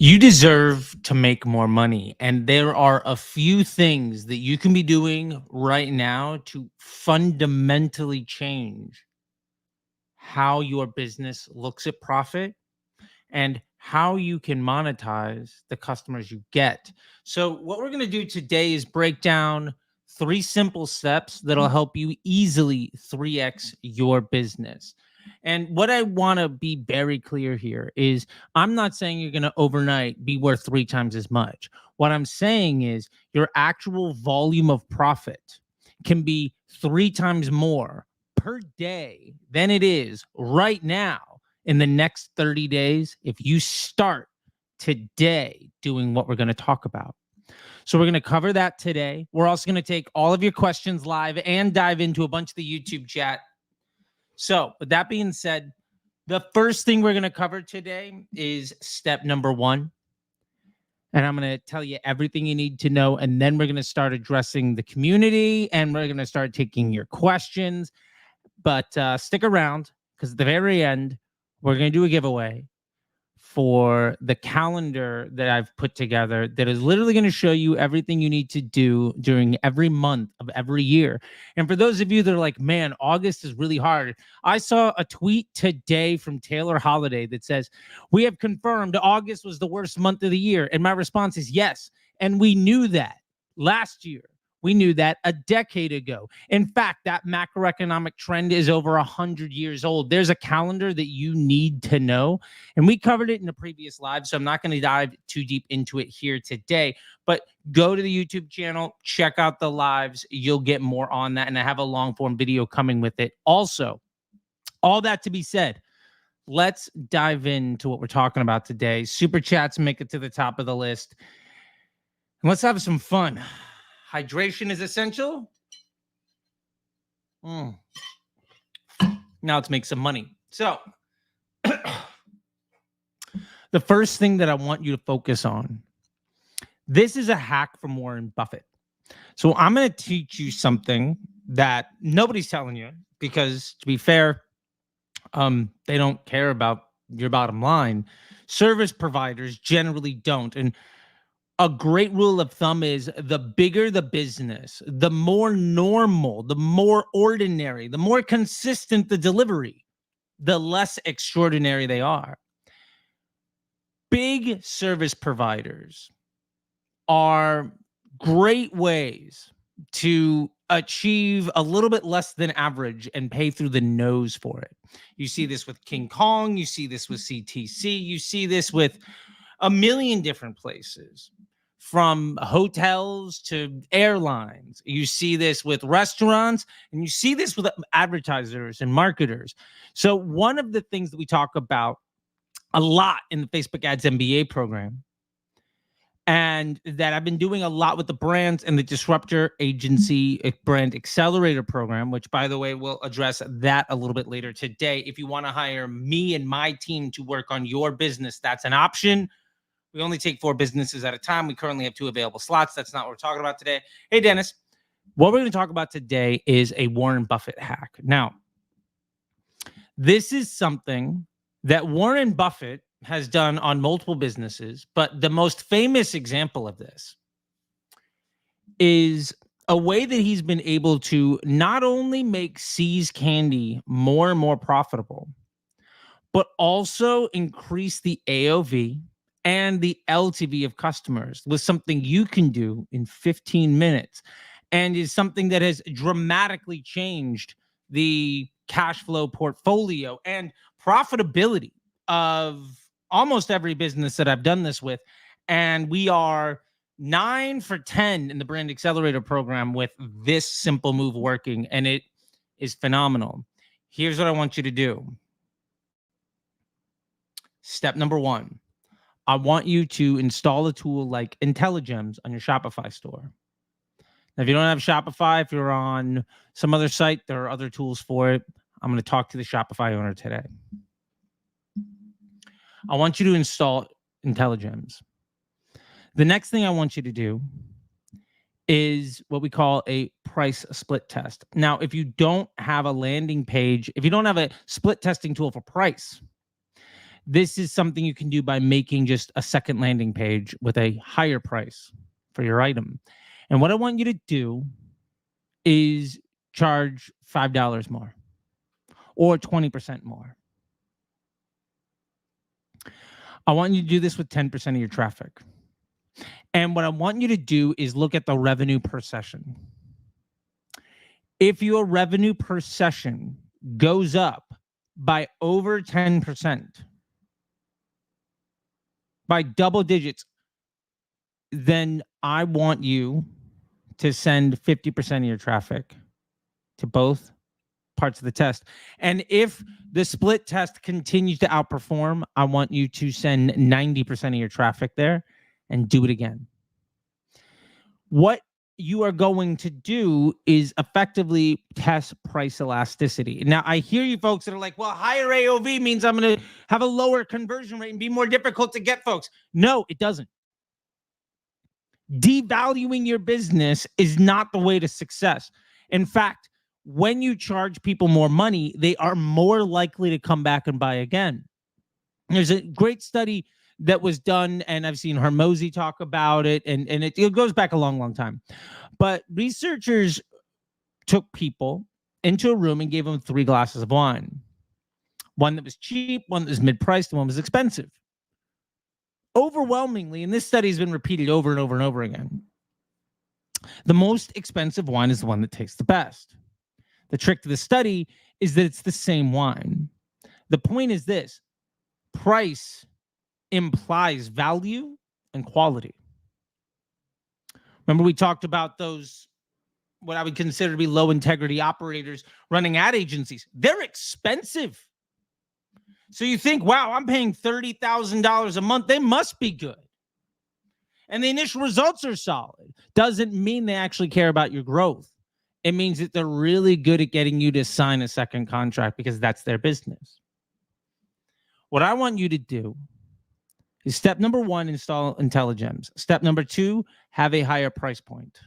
You deserve to make more money. And there are a few things that you can be doing right now to fundamentally change how your business looks at profit and how you can monetize the customers you get. So, what we're going to do today is break down three simple steps that'll help you easily 3x your business. And what I want to be very clear here is I'm not saying you're going to overnight be worth three times as much. What I'm saying is your actual volume of profit can be three times more per day than it is right now in the next 30 days if you start today doing what we're going to talk about. So we're going to cover that today. We're also going to take all of your questions live and dive into a bunch of the YouTube chat. So with that being said, the first thing we're going to cover today is step number one. And I'm going to tell you everything you need to know. And then we're going to start addressing the community and we're going to start taking your questions. But stick around because at the very end, we're going to do a giveaway for the calendar that I've put together that is literally going to show you everything you need to do during every month of every year. And for those of you that are like, man, August is really hard. I saw a tweet today from Taylor Holiday that says, we have confirmed August was the worst month of the year. And my response is yes. And we knew that last year. We knew that a decade ago. In fact, that macroeconomic trend is over 100 years old. There's a calendar that you need to know. And we covered it in a previous live, so I'm not going to dive too deep into it here today. But go to the YouTube channel, check out the lives. You'll get more on that. And I have a long form video coming with it. Also, all that to be said, let's dive into what we're talking about today. Super chats make it to the top of the list. And let's have some fun. Hydration is essential. Now let's make some money. So the first thing that I want you to focus on, this is a hack from Warren Buffett. So I'm going to teach you something that nobody's telling you because, to be fair, they don't care about your bottom line. Service providers generally don't. And a great rule of thumb is the bigger the business, the more normal, the more ordinary, the more consistent the delivery, the less extraordinary they are. Big service providers are great ways to achieve a little bit less than average and pay through the nose for it. You see this with King Kong. You see this with CTC. You see this with a million different places. From hotels to airlines. You see this with restaurants, and you see this with advertisers and marketers. So one of the things that we talk about a lot in the Facebook Ads MBA program, and that I've been doing a lot with the brands and the Disruptor Agency Brand Accelerator program, which, by the way, we'll address that a little bit later today. If you want to hire me and my team to work on your business, that's an option. We only take 4 businesses at a time. We currently have 2 available slots. That's not what we're talking about today. Hey, Dennis, what we're going to talk about today is a Warren Buffett hack. Now, this is something that Warren Buffett has done on multiple businesses, but the most famous example of this is a way that he's been able to not only make See's Candy more and more profitable, but also increase the AOV and the LTV of customers with something you can do in 15 minutes and is something that has dramatically changed the cash flow portfolio and profitability of almost every business that I've done this with. And we are 9 for 10 in the Brand Accelerator program with this simple move working, and it is phenomenal. Here's what I want you to do. Step number 1. I want you to install a tool like IntelliGems on your Shopify store. Now, if you don't have Shopify, if you're on some other site, there are other tools for it. I'm going to talk to the Shopify owner today. I want you to install IntelliGems. The next thing I want you to do is what we call a price split test. Now, if you don't have a landing page, if you don't have a split testing tool for price, This is something you can do by making just a second landing page with a higher price for your item. And what I want you to do is charge $5 more or 20% more. I want you to do this with 10% of your traffic. And what I want you to do is look at the revenue per session. If your revenue per session goes up by over 10%, by double digits, then I want you to send 50% of your traffic to both parts of the test. And if the split test continues to outperform, I want you to send 90% of your traffic there and do it again. What you are going to do is effectively test price elasticity. Now, I hear you folks that are like, well, higher AOV means I'm going to have a lower conversion rate and be more difficult to get folks. No, it doesn't. Devaluing your business is not the way to success. In fact, when you charge people more money, they are more likely to come back and buy again. There's a great study that was done, and I've seen Hormozy talk about it, and it goes back a long, long time. But researchers took people into a room and gave them 3 glasses of wine. One that was cheap, one that was mid-priced, and one was expensive. Overwhelmingly, and this study has been repeated over and over and over again, the most expensive wine is the one that tastes the best. The trick to the study is that it's the same wine. The point is this: price implies value and quality. Remember, we talked about those, what I would consider to be low integrity operators running ad agencies. They're expensive. So you think, wow, I'm paying $30,000 a month. They must be good. And the initial results are solid. Doesn't mean they actually care about your growth. It means that they're really good at getting you to sign a second contract because that's their business. What I want you to do is step number 1, install IntelliGems. Step number 2, have a higher price point.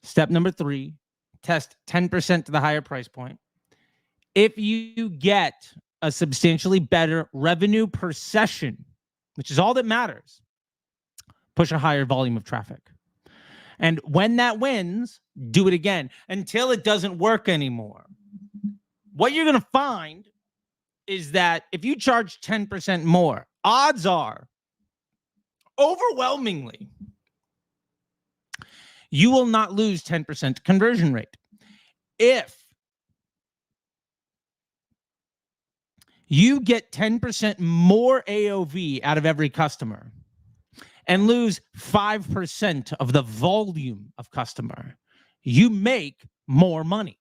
Step number 3, test 10% to the higher price point. If you get a substantially better revenue per session, which is all that matters, push a higher volume of traffic. And when that wins, do it again until it doesn't work anymore. What you're going to find is that if you charge 10% more, odds are, overwhelmingly, you will not lose 10% conversion rate. If you get 10% more AOV out of every customer and lose 5% of the volume of customer, you make more money.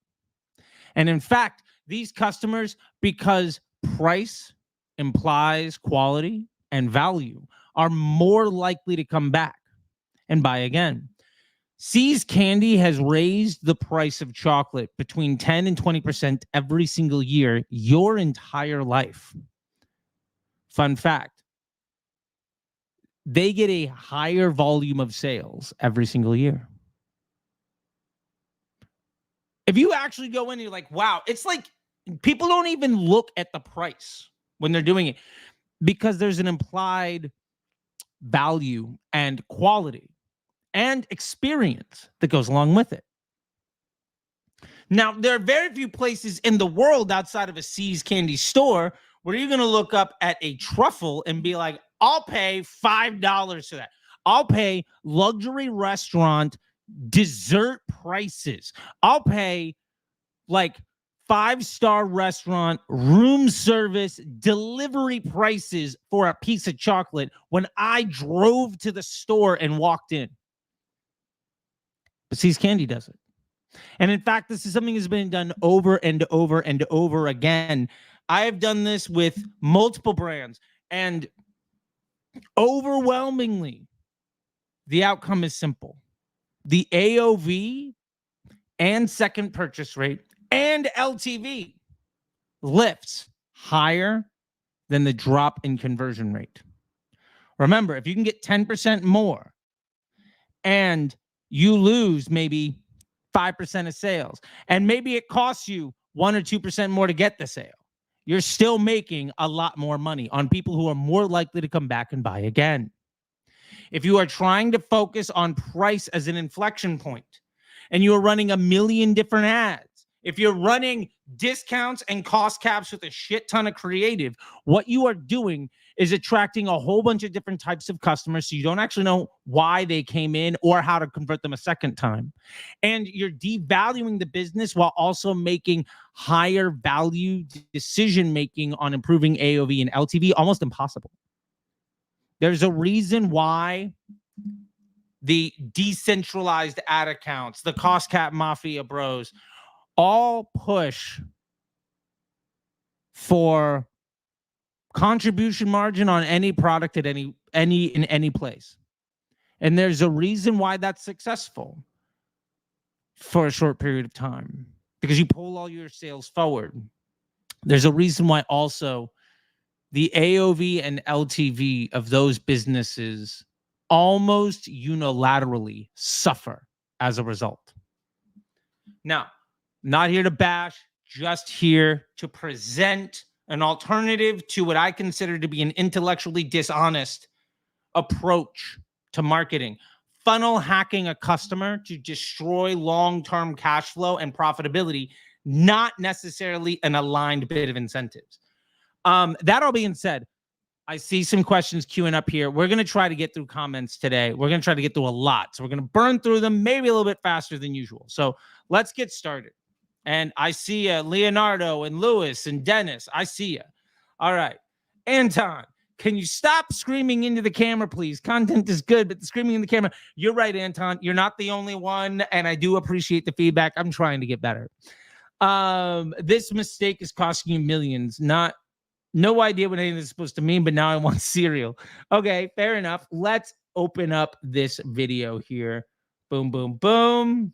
And in fact, these customers, because price implies quality and value, are more likely to come back and buy again. See's Candy has raised the price of chocolate between 10 and 20% every single year, your entire life. Fun fact, they get a higher volume of sales every single year. If you actually go in and you're like, wow, it's like people don't even look at the price when they're doing it because there's an implied value and quality and experience that goes along with it. Now, there are very few places in the world outside of a See's Candy store where you're going to look up at a truffle and be like, I'll pay $5 for that. I'll pay luxury restaurant dessert prices. I'll pay like 5-star restaurant room service delivery prices for a piece of chocolate when I drove to the store and walked in. But See's Candy does it. And in fact, this is something that's been done over and over and over again. I have done this with multiple brands, and overwhelmingly, the outcome is simple. The AOV and second purchase rate and LTV lifts higher than the drop in conversion rate. Remember, if you can get 10% more and you lose maybe 5% of sales, and maybe it costs you 1 or 2% more to get the sale, you're still making a lot more money on people who are more likely to come back and buy again. If you are trying to focus on price as an inflection point and you are running a million different ads, if you're running discounts and cost caps with a shit ton of creative, what you are doing is attracting a whole bunch of different types of customers, so you don't actually know why they came in or how to convert them a second time. And you're devaluing the business while also making higher value decision making on improving AOV and LTV almost impossible. There's a reason why the decentralized ad accounts, the cost cap mafia bros, all push for contribution margin on any product at in any place. And there's a reason why that's successful for a short period of time, because you pull all your sales forward. There's a reason why also the AOV and LTV of those businesses almost unilaterally suffer as a result. Now, not here to bash, just here to present an alternative to what I consider to be an intellectually dishonest approach to marketing. Funnel hacking a customer to destroy long-term cash flow and profitability, not necessarily an aligned bit of incentives. That all being said, I see some questions queuing up here. We're going to try to get through comments today. We're going to try to get through a lot. So we're going to burn through them maybe a little bit faster than usual. So let's get started. And I see Leonardo and Lewis and Dennis. I see you. All right. Anton, can you stop screaming into the camera, please? Content is good, but the screaming in the camera. You're right, Anton. You're not the only one. And I do appreciate the feedback. I'm trying to get better. This mistake is costing you millions. No idea what anything is supposed to mean, but now I want cereal. Okay, fair enough. Let's open up this video here. Boom, boom, boom.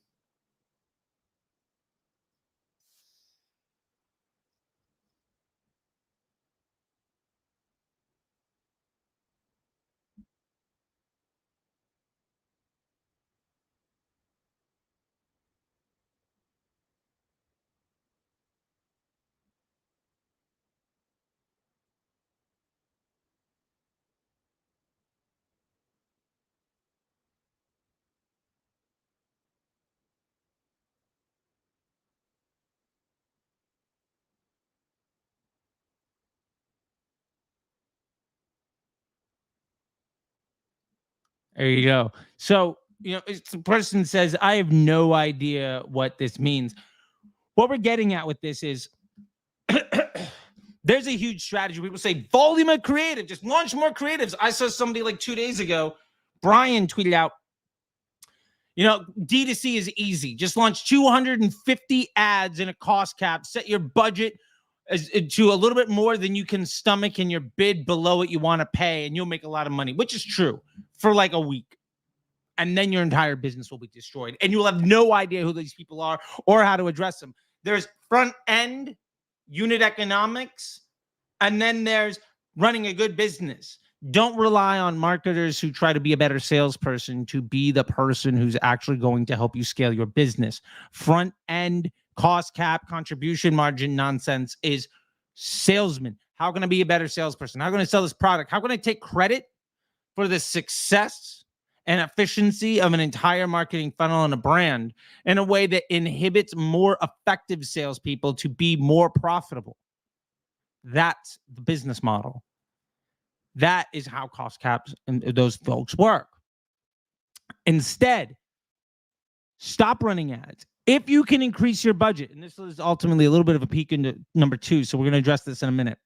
There you go. So, the person says, I have no idea what this means. What we're getting at with this is there's a huge strategy. People say volume of creative, just launch more creatives. I saw somebody like 2 days ago, Brian tweeted out, D2C is easy. Just launch 250 ads in a cost cap, set your budget to a little bit more than you can stomach and your bid below what you want to pay, and you'll make a lot of money, which is true for like a week. And then your entire business will be destroyed. And you'll have no idea who these people are or how to address them. There's front end unit economics, and then there's running a good business. Don't rely on marketers who try to be a better salesperson to be the person who's actually going to help you scale your business. Front end cost cap contribution margin nonsense is salesman. How can I be a better salesperson? How can I sell this product? How can I take credit for the success and efficiency of an entire marketing funnel and a brand in a way that inhibits more effective salespeople to be more profitable? That's the business model. That is how cost caps and those folks work. Instead, stop running ads. If you can increase your budget, and this is ultimately a little bit of a peek into number 2, so we're going to address this in a minute.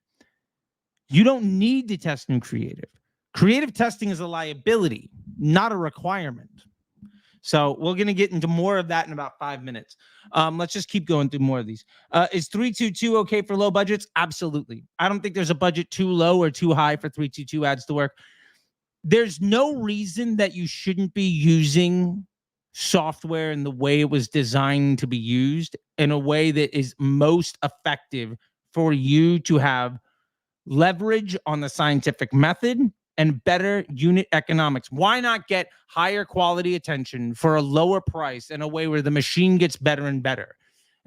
You don't need to test new creative. Creative testing is a liability, not a requirement. So we're going to get into more of that in about 5 minutes. Let's just keep going through more of these. Is 322 okay for low budgets? Absolutely. I don't think there's a budget too low or too high for 322 ads to work. There's no reason that you shouldn't be using software in the way it was designed to be used, in a way that is most effective for you to have leverage on the scientific method and better unit economics. Why not get higher quality attention for a lower price in a way where the machine gets better and better?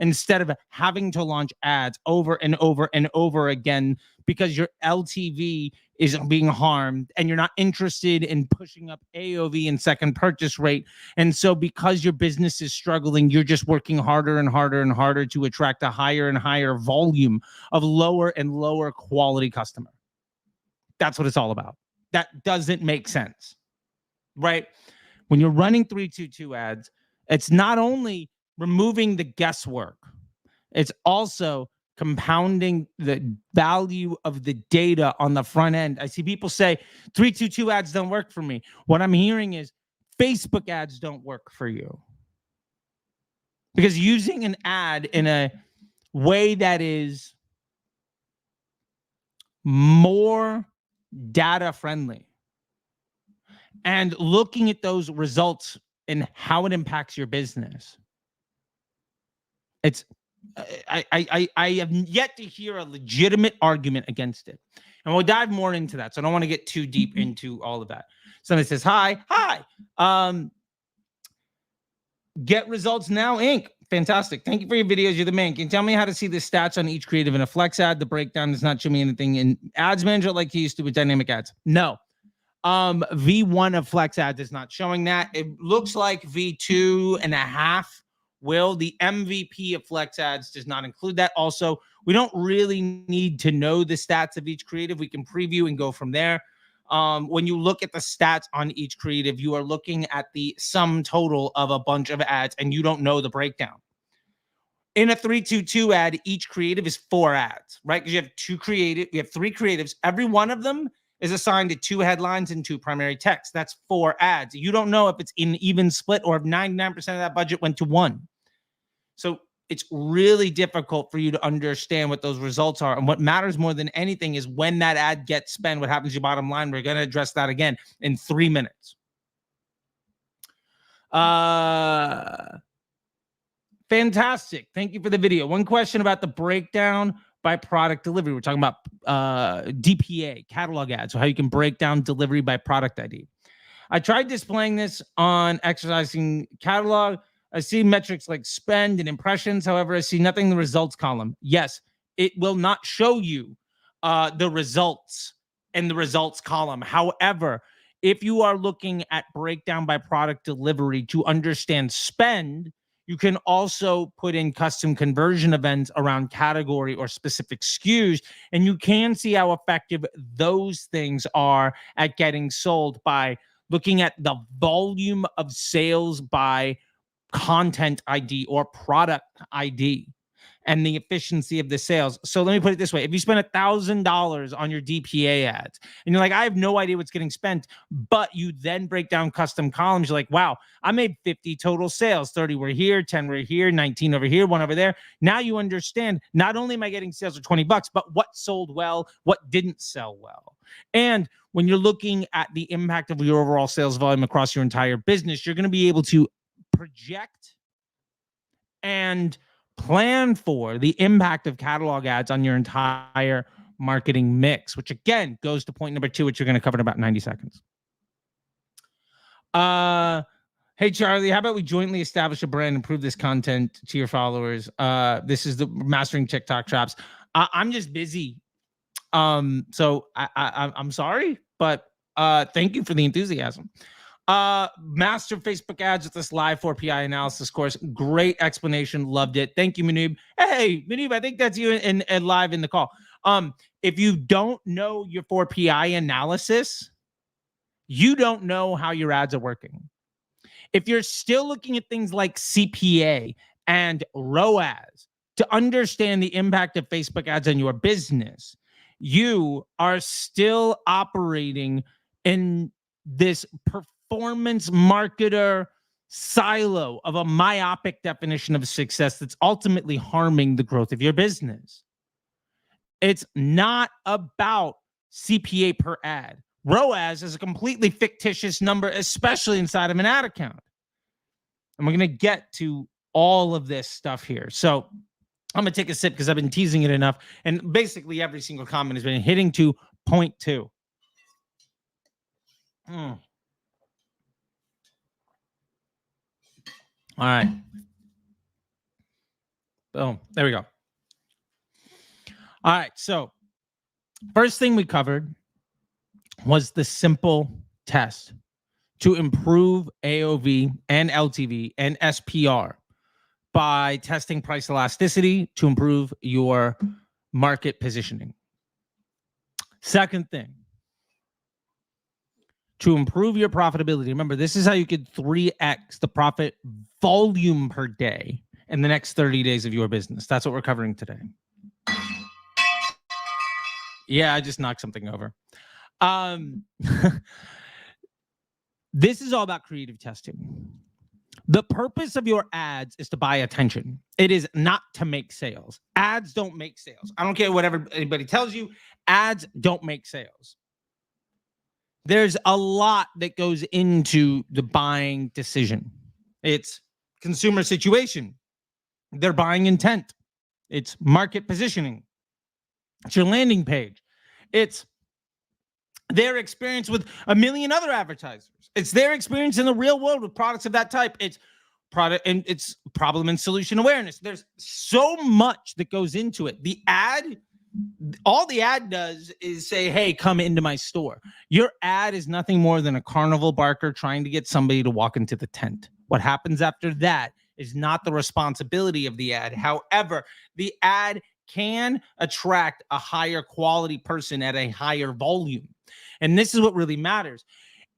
instead of having to launch ads over and over and over again because your LTV is being harmed and you're not interested in pushing up AOV and second purchase rate. And so because your business is struggling, you're just working harder and harder and harder to attract a higher and higher volume of lower and lower quality customer. That's what it's all about. That doesn't make sense, right? When you're running 322 ads, it's not only removing the guesswork, it's also compounding the value of the data on the front end. I see people say 322 ads don't work for me. What I'm hearing is Facebook ads don't work for you. Because using an ad in a way that is more data friendly and looking at those results and how it impacts your business, it's I have yet to hear a legitimate argument against it. And we'll dive more into that. So I don't want to get too deep into all of that. Somebody says, hi. Get Results Now, Inc. Fantastic. Thank you for your videos. You're the man. Can you tell me how to see the stats on each creative in a Flex ad? The breakdown does not show me anything in Ads Manager like he used to with dynamic ads. No. V1 of Flex ads is not showing that. It looks like V2.5 will. The MVP of Flex ads does not include that. Also, we don't really need to know the stats of each creative. We can preview and go from there. When you look at the stats on each creative, you are looking at the sum total of a bunch of ads and you don't know the breakdown. In a 322 ad, each creative is 4 ads, right? Because you have 3 creatives. Every one of them is assigned to 2 headlines and 2 primary text. That's 4 ads. You don't know if it's an even split or if 99% of that budget went to 1. So it's really difficult for you to understand what those results are. And what matters more than anything is when that ad gets spent, what happens to your bottom line. We're going to address that again in 3 minutes. Fantastic. Thank you for the video. One question about the breakdown by product delivery. We're talking about DPA, catalog ads, so how you can break down delivery by product ID. I tried displaying this on exercising catalog. I see metrics like spend and impressions. However, I see nothing in the results column. Yes, it will not show you the results in the results column. However, if you are looking at breakdown by product delivery to understand spend, you can also put in custom conversion events around category or specific SKUs, and you can see how effective those things are at getting sold by looking at the volume of sales by content ID or product ID and the efficiency of the sales. So let me put it this way. If you spend $1,000 on your DPA ads and you're like, I have no idea what's getting spent, but you then break down custom columns, you're like, wow, I made 50 total sales. 30 were here, 10 were here, 19 over here, 1 over there. Now you understand not only am I getting sales for $20, but what sold well, what didn't sell well. And when you're looking at the impact of your overall sales volume across your entire business, you're going to be able to project and plan for the impact of catalog ads on your entire marketing mix, which again goes to point number 2, which you're going to cover in about 90 seconds. Hey, Charlie, how about we jointly establish a brand and prove this content to your followers? This is the Mastering TikTok Traps. I'm just busy. So I'm sorry, but thank you for the enthusiasm. Master Facebook ads with this live 4PI analysis course. Great explanation. Loved it. Thank you, Manoob. Hey, Manoob, I think that's you in live in the call. If you don't know your 4PI analysis, you don't know how your ads are working. If you're still looking at things like CPA and ROAS to understand the impact of Facebook ads on your business, you are still operating in this performance marketer silo of a myopic definition of success that's ultimately harming the growth of your business. It's not about CPA per ad. ROAS is a completely fictitious number, especially inside of an ad account. And we're going to get to all of this stuff here. So I'm going to take a sip because I've been teasing it enough. And basically every single comment has been hitting to point 2. All right. Boom. There we go. All right. So, first thing we covered was the simple test to improve AOV and LTV and SPR by testing price elasticity to improve your market positioning. Second thing, to improve your profitability. Remember, this is how you could 3x the profit volume per day in the next 30 days of your business. That's what we're covering today. Yeah, I just knocked something over. This is all about creative testing. The purpose of your ads is to buy attention. It is not to make sales. Ads don't make sales. I don't care what anybody tells you. Ads don't make sales. There's a lot that goes into the buying decision. It's consumer situation. Their buying intent. It's market positioning. It's your landing page. It's their experience with a million other advertisers. It's their experience in the real world with products of that type. It's product and it's problem and solution awareness. There's so much that goes into it. The ad, all the ad does is say, hey, come into my store. Your ad is nothing more than a carnival barker trying to get somebody to walk into the tent. What happens after that is not the responsibility of the ad. However, the ad can attract a higher quality person at a higher volume. And this is what really matters.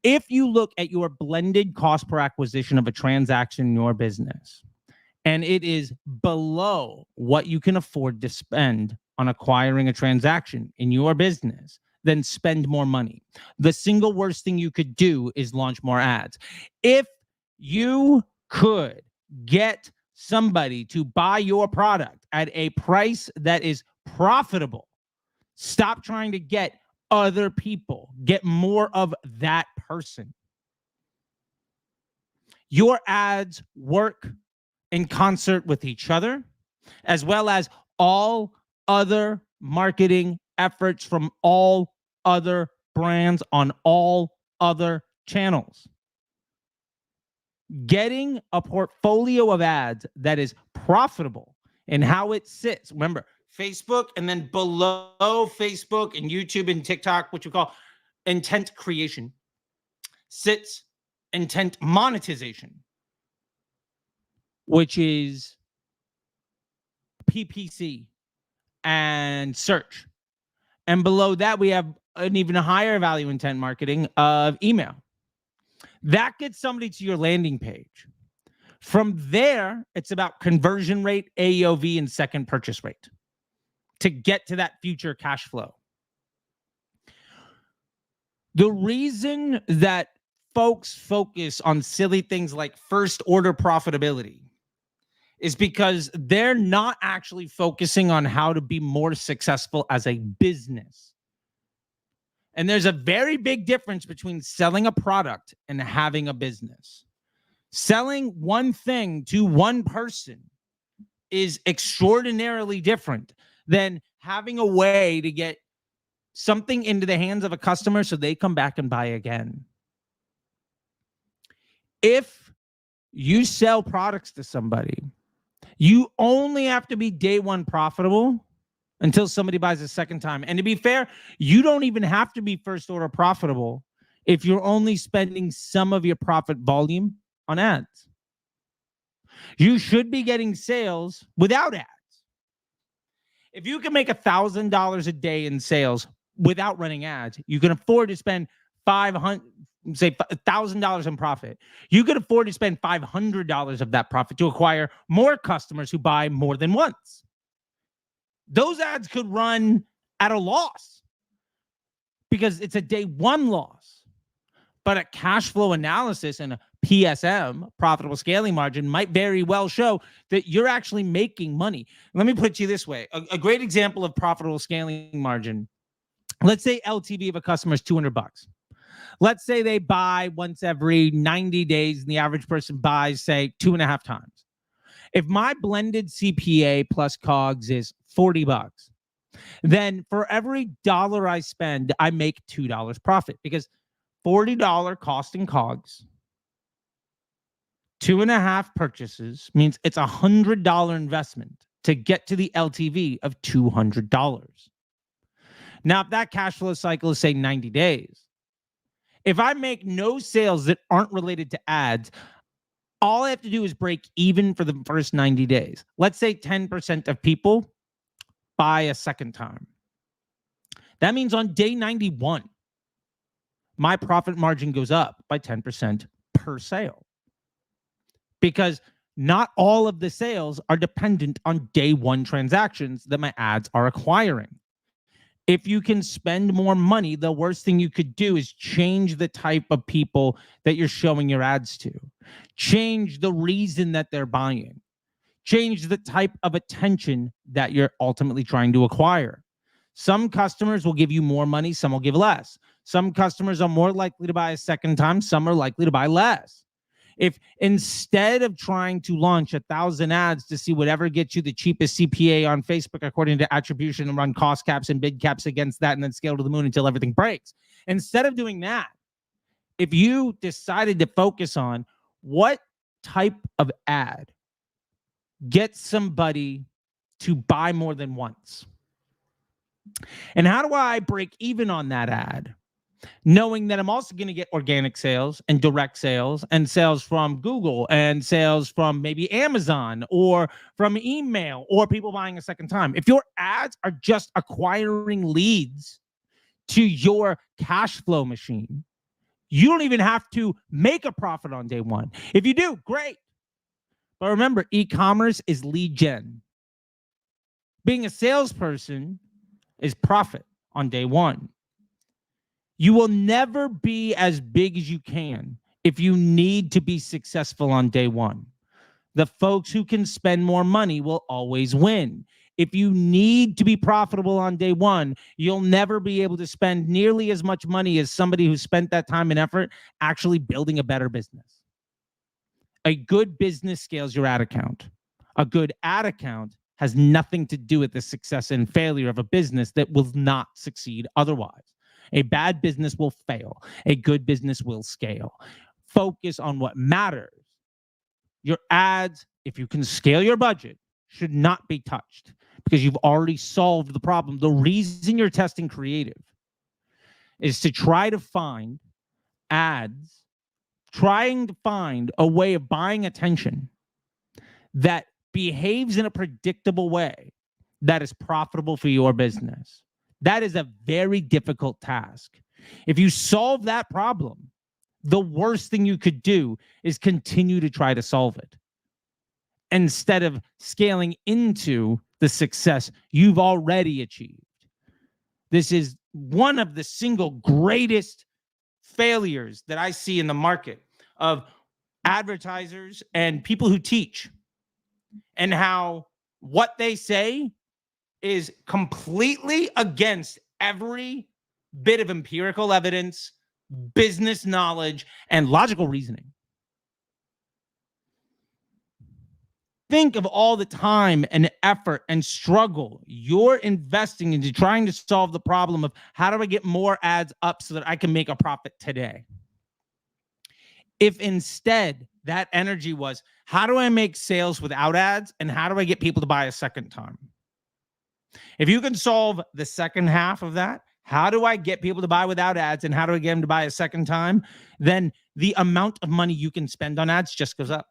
If you look at your blended cost per acquisition of a transaction in your business, and it is below what you can afford to spend on acquiring a transaction in your business, then spend more money. The single worst thing you could do is launch more ads. If you could get somebody to buy your product at a price that is profitable, stop trying to get other people. Get more of that person. Your ads work in concert with each other, as well as all other marketing efforts from all other brands on all other channels. Getting a portfolio of ads that is profitable and how it sits. Remember, Facebook, and then below Facebook and YouTube and TikTok, which we call intent creation, sits intent monetization, which is PPC and search. And below that, we have an even higher value intent marketing of email. That gets somebody to your landing page. From there, it's about conversion rate, AOV, and second purchase rate to get to that future cash flow. The reason that folks focus on silly things like first order profitability is because they're not actually focusing on how to be more successful as a business. And there's a very big difference between selling a product and having a business. Selling one thing to one person is extraordinarily different than having a way to get something into the hands of a customer so they come back and buy again. If you sell products to somebody, you only have to be day one profitable until somebody buys a second time. And to be fair, you don't even have to be first order profitable if you're only spending some of your profit volume on ads. You should be getting sales without ads. If you can make $1,000 a day in sales without running ads, you can afford to spend $1,000 in profit. You can afford to spend $500 of that profit to acquire more customers who buy more than once. Those ads could run at a loss because it's a day one loss. But a cash flow analysis and a PSM, profitable scaling margin, might very well show that you're actually making money. Let me put it to you this way. A great example of profitable scaling margin. Let's say LTV of a customer is $200. Let's say they buy once every 90 days and the average person buys, say, 2.5 times. If my blended CPA plus COGS is $40, then for every dollar I spend, I make $2 profit because $40 cost and COGS, 2.5 purchases means it's $100 investment to get to the LTV of $200. Now, if that cash flow cycle is, say, 90 days, if I make no sales that aren't related to ads, all I have to do is break even for the first 90 days. Let's say 10% of people buy a second time. That means on day 91, my profit margin goes up by 10% per sale. Because not all of the sales are dependent on day one transactions that my ads are acquiring. If you can spend more money, the worst thing you could do is change the type of people that you're showing your ads to. Change the reason that they're buying. Change the type of attention that you're ultimately trying to acquire. Some customers will give you more money, some will give less. Some customers are more likely to buy a second time, some are likely to buy less. If instead of trying to launch 1,000 ads to see whatever gets you the cheapest CPA on Facebook according to attribution and run cost caps and bid caps against that and then scale to the moon until everything breaks, instead of doing that, if you decided to focus on what type of ad gets somebody to buy more than once, and how do I break even on that ad, knowing that I'm also going to get organic sales and direct sales and sales from Google and sales from maybe Amazon or from email or people buying a second time. If your ads are just acquiring leads to your cash flow machine, you don't even have to make a profit on day one. If you do, great. But remember, e-commerce is lead gen. Being a salesperson is profit on day one. You will never be as big as you can if you need to be successful on day one. The folks who can spend more money will always win. If you need to be profitable on day one, you'll never be able to spend nearly as much money as somebody who spent that time and effort actually building a better business. A good business scales your ad account. A good ad account has nothing to do with the success and failure of a business that will not succeed otherwise. A bad business will fail. A good business will scale. Focus on what matters. Your ads, if you can scale your budget, should not be touched because you've already solved the problem. The reason you're testing creative is to try to find ads, trying to find a way of buying attention that behaves in a predictable way that is profitable for your business. That is a very difficult task. If you solve that problem, the worst thing you could do is continue to try to solve it instead of scaling into the success you've already achieved. This is one of the single greatest failures that I see in the market of advertisers and people who teach, and how what they say is completely against every bit of empirical evidence, business knowledge, and logical reasoning. Think of all the time and effort and struggle you're investing into trying to solve the problem of how do I get more ads up so that I can make a profit today? If instead that energy was, how do I make sales without ads and how do I get people to buy a second time? If you can solve the second half of that, how do I get people to buy without ads and how do I get them to buy a second time? Then the amount of money you can spend on ads just goes up.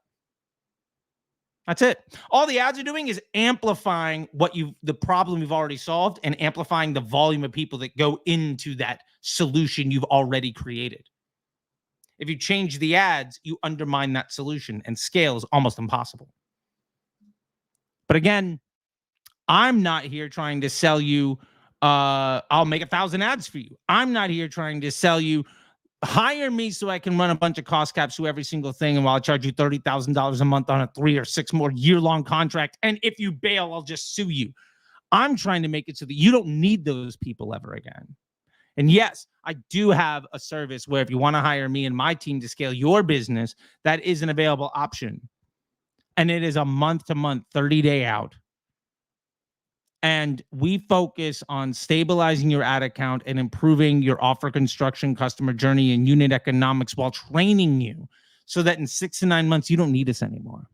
That's it. All the ads are doing is amplifying the problem you've already solved and amplifying the volume of people that go into that solution you've already created. If you change the ads, you undermine that solution, and scale is almost impossible. But again, I'm not here trying to sell you, I'll make 1,000 ads for you. I'm not here trying to sell you, hire me so I can run a bunch of cost caps through every single thing, and while I charge you $30,000 a month on a 3 or 6 more year-long contract, and if you bail, I'll just sue you. I'm trying to make it so that you don't need those people ever again. And yes, I do have a service where if you want to hire me and my team to scale your business, that is an available option. And it is a month-to-month, 30-day out. And we focus on stabilizing your ad account and improving your offer construction, customer journey, and unit economics while training you so that in 6 to 9 months, you don't need us anymore.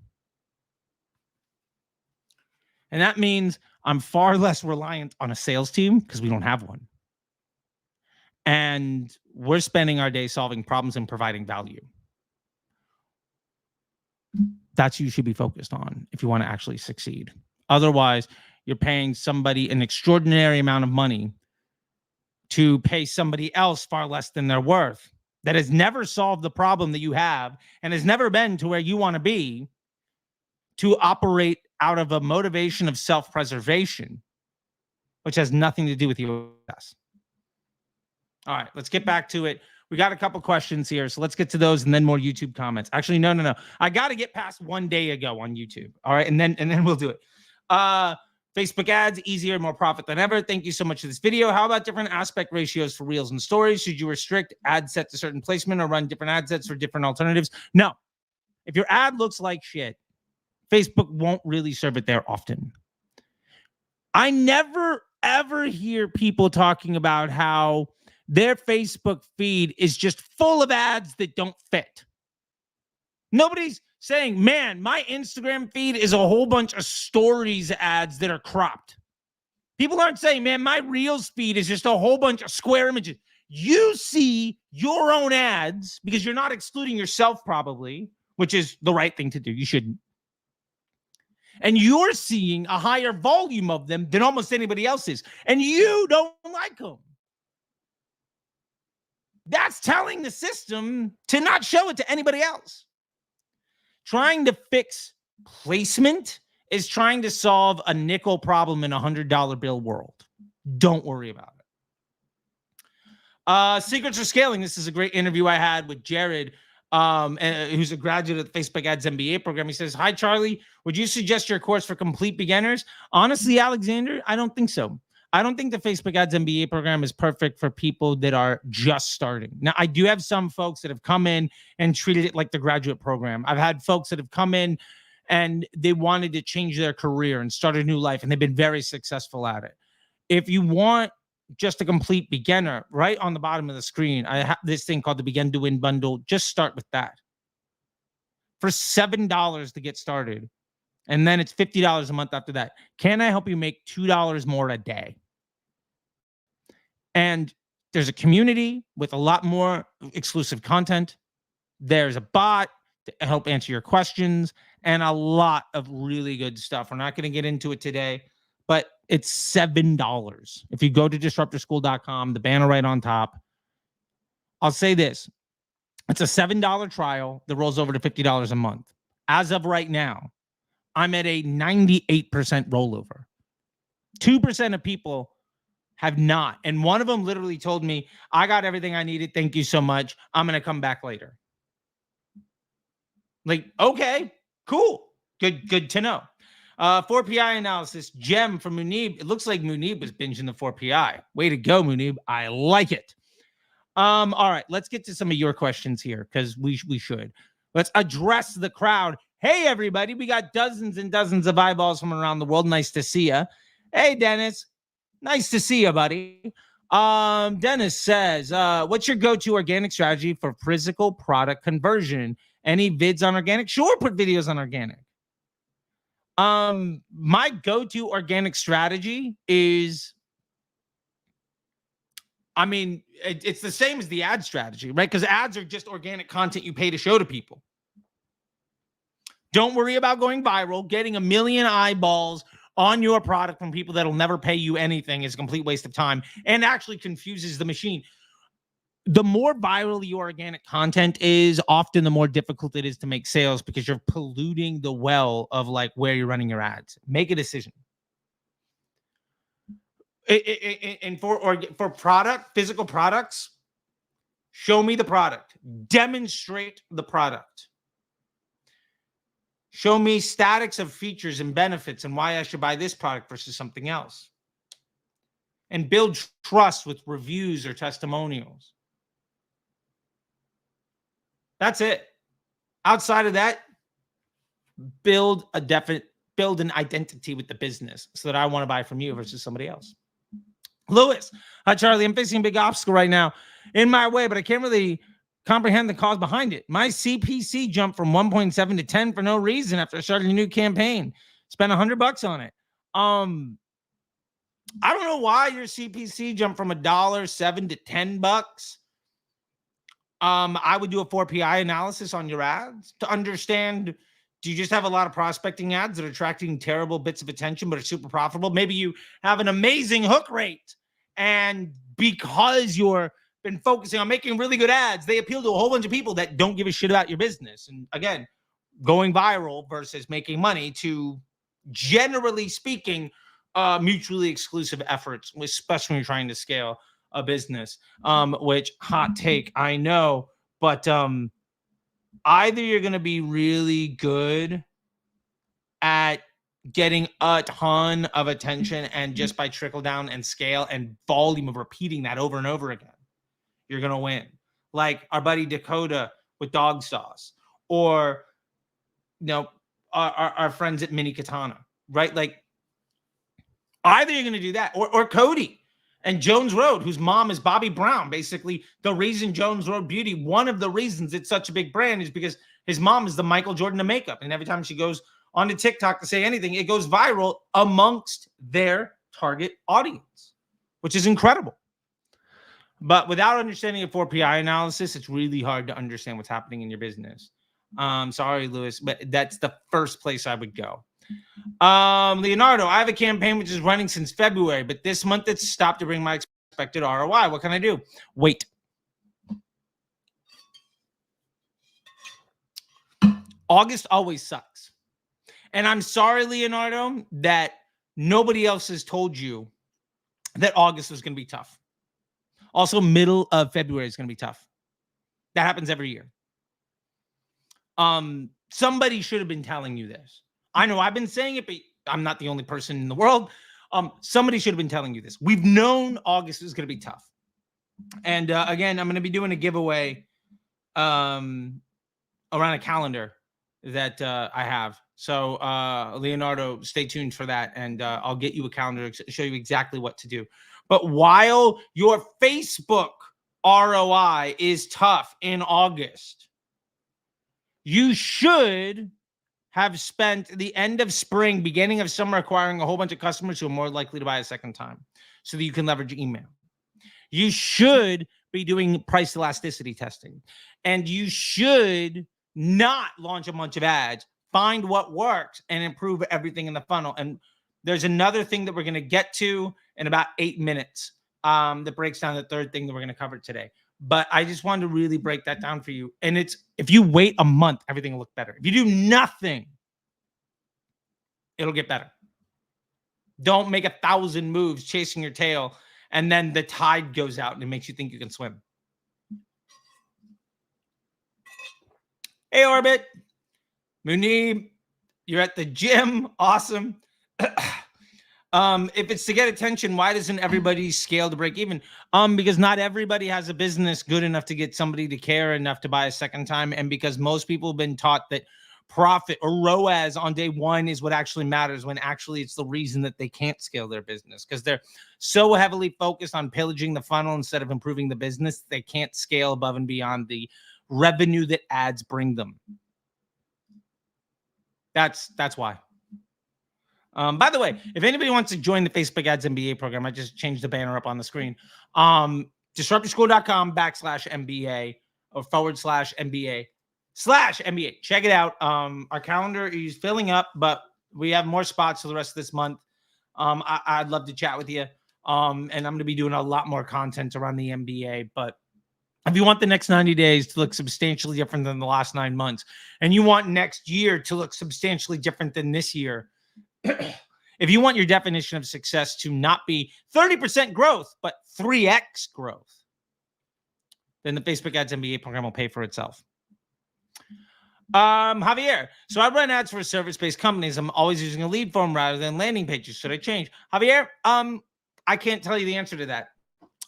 And that means I'm far less reliant on a sales team because we don't have one. And we're spending our day solving problems and providing value. That's what you should be focused on if you want to actually succeed. Otherwise, you're paying somebody an extraordinary amount of money to pay somebody else far less than they're worth, that has never solved the problem that you have and has never been to where you want to be, to operate out of a motivation of self-preservation, which has nothing to do with your success. All right, let's get back to it. We got a couple questions here, so let's get to those and then more YouTube comments. Actually, no. I got to get past 1 day ago on YouTube. All right, and then we'll do it. Facebook ads, easier, more profit than ever. Thank you so much for this video. How about different aspect ratios for reels and stories? Should you restrict ad set to certain placement or run different ad sets for different alternatives? No. If your ad looks like shit, Facebook won't really serve it there often. I never, ever hear people talking about how their Facebook feed is just full of ads that don't fit. Nobody's saying, man, my Instagram feed is a whole bunch of stories ads that are cropped. People aren't saying, man, my Reels feed is just a whole bunch of square images. You see your own ads because you're not excluding yourself probably, which is the right thing to do. You shouldn't. And you're seeing a higher volume of them than almost anybody else is. And you don't like them. That's telling the system to not show it to anybody else. Trying to fix placement is trying to solve a nickel problem in a $100 bill world. Don't worry about it. Secrets for scaling. This is a great interview I had with Jared, who's a graduate of the Facebook Ads MBA program. He says, hi, Charlie. Would you suggest your course for complete beginners? Honestly, Alexander, I don't think so. I don't think the Facebook Ads MBA program is perfect for people that are just starting. Now, I do have some folks that have come in and treated it like the graduate program. I've had folks that have come in and they wanted to change their career and start a new life, and they've been very successful at it. If you want just a complete beginner, right on the bottom of the screen, I have this thing called the Begin to Win bundle. Just start with that for $7 to get started. And then it's $50 a month after that. Can I help you make $2 more a day? And there's a community with a lot more exclusive content. There's a bot to help answer your questions and a lot of really good stuff. We're not going to get into it today, but it's $7. If you go to disruptorschool.com, the banner right on top, I'll say this. It's a $7 trial that rolls over to $50 a month. As of right now, I'm at a 98% rollover. 2% of people have not. And one of them literally told me, I got everything I needed. Thank you so much. I'm going to come back later. Like, okay, cool. Good to know. 4PI analysis, Gem from Munib. It looks like Munib was binging the 4PI. Way to go, Munib. I like it. All right, let's get to some of your questions here because we should. Let's address the crowd. Hey, everybody. We got dozens and dozens of eyeballs from around the world. Nice to see you. Hey, Dennis. Nice to see you, buddy. Dennis says, what's your go-to organic strategy for physical product conversion? Any vids on organic? Sure, put videos on organic. My go-to organic strategy is, I mean, it's the same as the ad strategy, right? Because ads are just organic content you pay to show to people. Don't worry about going viral. Getting 1 million eyeballs on your product from people that'll never pay you anything is a complete waste of time and actually confuses the machine. The more viral your organic content is, often the more difficult it is to make sales because you're polluting the well of like where you're running your ads. Make a decision. And for product, physical products, show me the product. Demonstrate the product. Show me statics of features and benefits and why I should buy this product versus something else. And build trust with reviews or testimonials. That's it. Outside of that, build an identity with the business so that I want to buy from you versus somebody else. Lewis, hi, Charlie. I'm facing a big obstacle right now in my way, but I can't really comprehend the cause behind it. My CPC jumped from 1.7 to 10 for no reason after starting a new campaign. Spent $100 on it. I don't know why your CPC jumped from $1.07 to $10. I would do a 4PI analysis on your ads to understand, do you just have a lot of prospecting ads that are attracting terrible bits of attention but are super profitable? Maybe you have an amazing hook rate, and because you're been focusing on making really good ads, they appeal to a whole bunch of people that don't give a shit about your business. And again, going viral versus making money, to, generally speaking, mutually exclusive efforts, especially when you're trying to scale a business. Which, hot take, I know, but either you're going to be really good at getting a ton of attention, and just by trickle down and scale and volume of repeating that over and over again, you're going to win. Like our buddy Dakota with Dog Sauce, or, you know, our friends at Mini Katana, right? Like, either you're going to do that, or Cody and Jones Road, whose mom is Bobby Brown. Basically, the reason Jones Road Beauty, one of the reasons it's such a big brand, is because his mom is the Michael Jordan of makeup. And every time she goes onto TikTok to say anything, it goes viral amongst their target audience, which is incredible. But without understanding a 4PI analysis, it's really hard to understand what's happening in your business. Sorry, Lewis, but that's the first place I would go. Leonardo, I have a campaign which is running since February, but this month it's stopped to bring my expected ROI. What can I do? Wait. August always sucks. And I'm sorry, Leonardo, that nobody else has told you that August was going to be tough. Also, middle of February is going to be tough. That happens every year. Somebody should have been telling you this. I know I've been saying it, but I'm not the only person in the world. Somebody should have been telling you this. We've known August is going to be tough. And again, I'm going to be doing a giveaway around a calendar that I have. So Leonardo, stay tuned for that. And I'll get you a calendar to show you exactly what to do. But while your Facebook ROI is tough in August, you should have spent the end of spring, beginning of summer, acquiring a whole bunch of customers who are more likely to buy a second time, so that you can leverage email. You should be doing price elasticity testing, and you should not launch a bunch of ads. Find what works and improve everything in the funnel. And there's another thing that we're going to get to in about 8 minutes that breaks down the third thing that we're going to cover today. But I just wanted to really break that down for you. And it's, if you wait a month, everything will look better. If you do nothing, it'll get better. Don't make 1,000 moves chasing your tail, and then the tide goes out and it makes you think you can swim. Hey, Orbit. Munib, you're at the gym. Awesome. If it's to get attention, why doesn't everybody scale to break even? Because not everybody has a business good enough to get somebody to care enough to buy a second time. And because most people have been taught that profit or ROAS on day one is what actually matters, when actually it's the reason that they can't scale their business, because they're so heavily focused on pillaging the funnel instead of improving the business. They can't scale above and beyond the revenue that ads bring them. That's why. By the way, if anybody wants to join the Facebook Ads MBA program, I just changed the banner up on the screen. DisruptYourSchool.com/MBA or /MBA/MBA. Check it out. Our calendar is filling up, but we have more spots for the rest of this month. I'd love to chat with you. And I'm going to be doing a lot more content around the MBA. But if you want the next 90 days to look substantially different than the last 9 months, and you want next year to look substantially different than this year, if you want your definition of success to not be 30% growth, but 3x growth, then the Facebook Ads MBA program will pay for itself. Javier, so I run ads for service-based companies. I'm always using a lead form rather than landing pages. Should I change? Javier, I can't tell you the answer to that.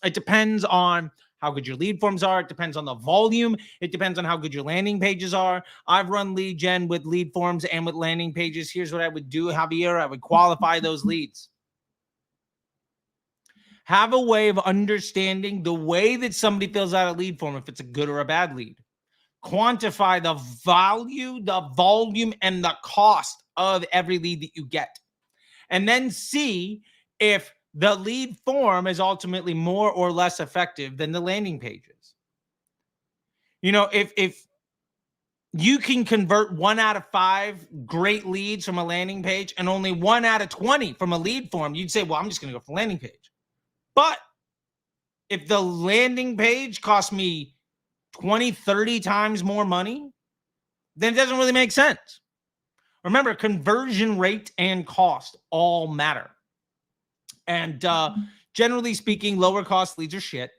It depends on how good your lead forms are. It depends on the volume. It depends on how good your landing pages are. I've run lead gen with lead forms and with landing pages. Here's what I would do, Javier. I would qualify those leads. Have a way of understanding the way that somebody fills out a lead form, if it's a good or a bad lead. Quantify the value, the volume, and the cost of every lead that you get. and then see if the lead form is ultimately more or less effective than the landing pages. You know, if you can convert 1 out of 5 great leads from a landing page and only 1 out of 20 from a lead form, you'd say, well, I'm just going to go for landing page. But if the landing page costs me 20, 30 times more money, then it doesn't really make sense. Remember, conversion rate and cost all matter. And generally speaking, lower cost leads are shit.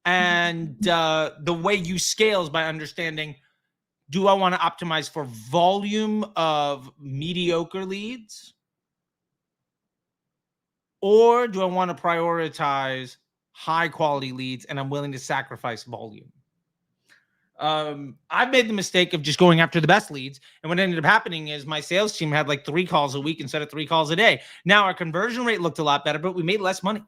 And the way you scale is by understanding, do I want to optimize for volume of mediocre leads? Or do I want to prioritize high quality leads and I'm willing to sacrifice volume? I've made the mistake of just going after the best leads. And what ended up happening is my sales team had like 3 calls a week instead of 3 calls a day. Now our conversion rate looked a lot better, but we made less money.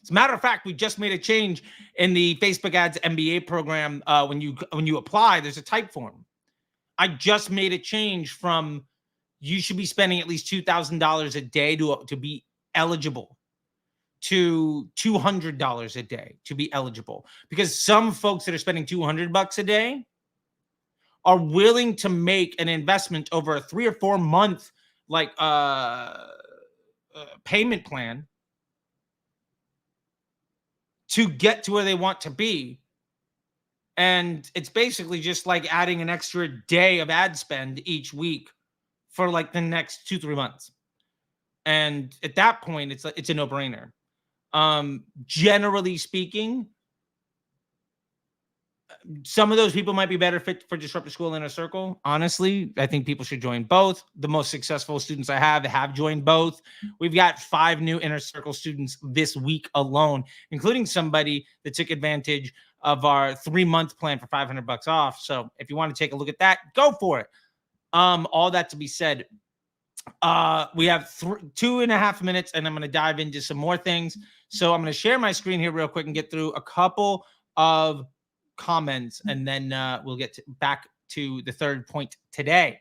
As a matter of fact, we just made a change in the Facebook Ads MBA program. When you apply, there's a type form. I just made a change from you should be spending at least $2,000 a day to be eligible to $200 a day to be eligible, because some folks that are spending $200 a day are willing to make an investment over a 3 or 4 month payment plan to get to where they want to be. And it's basically just like adding an extra day of ad spend each week for like the next 2-3 months. And at that point, it's a no-brainer. Generally speaking, some of those people might be better fit for Disruptor School Inner Circle. Honestly, I think people should join both. The most successful students I have joined both. We've got 5 new Inner Circle students this week alone, including somebody that took advantage of our 3-month plan for $500 off. So if you want to take a look at that, go for it. All that to be said, we have 2.5 minutes, and I'm going to dive into some more things. So I'm going to share my screen here real quick and get through a couple of comments, and then we'll get back to the third point today.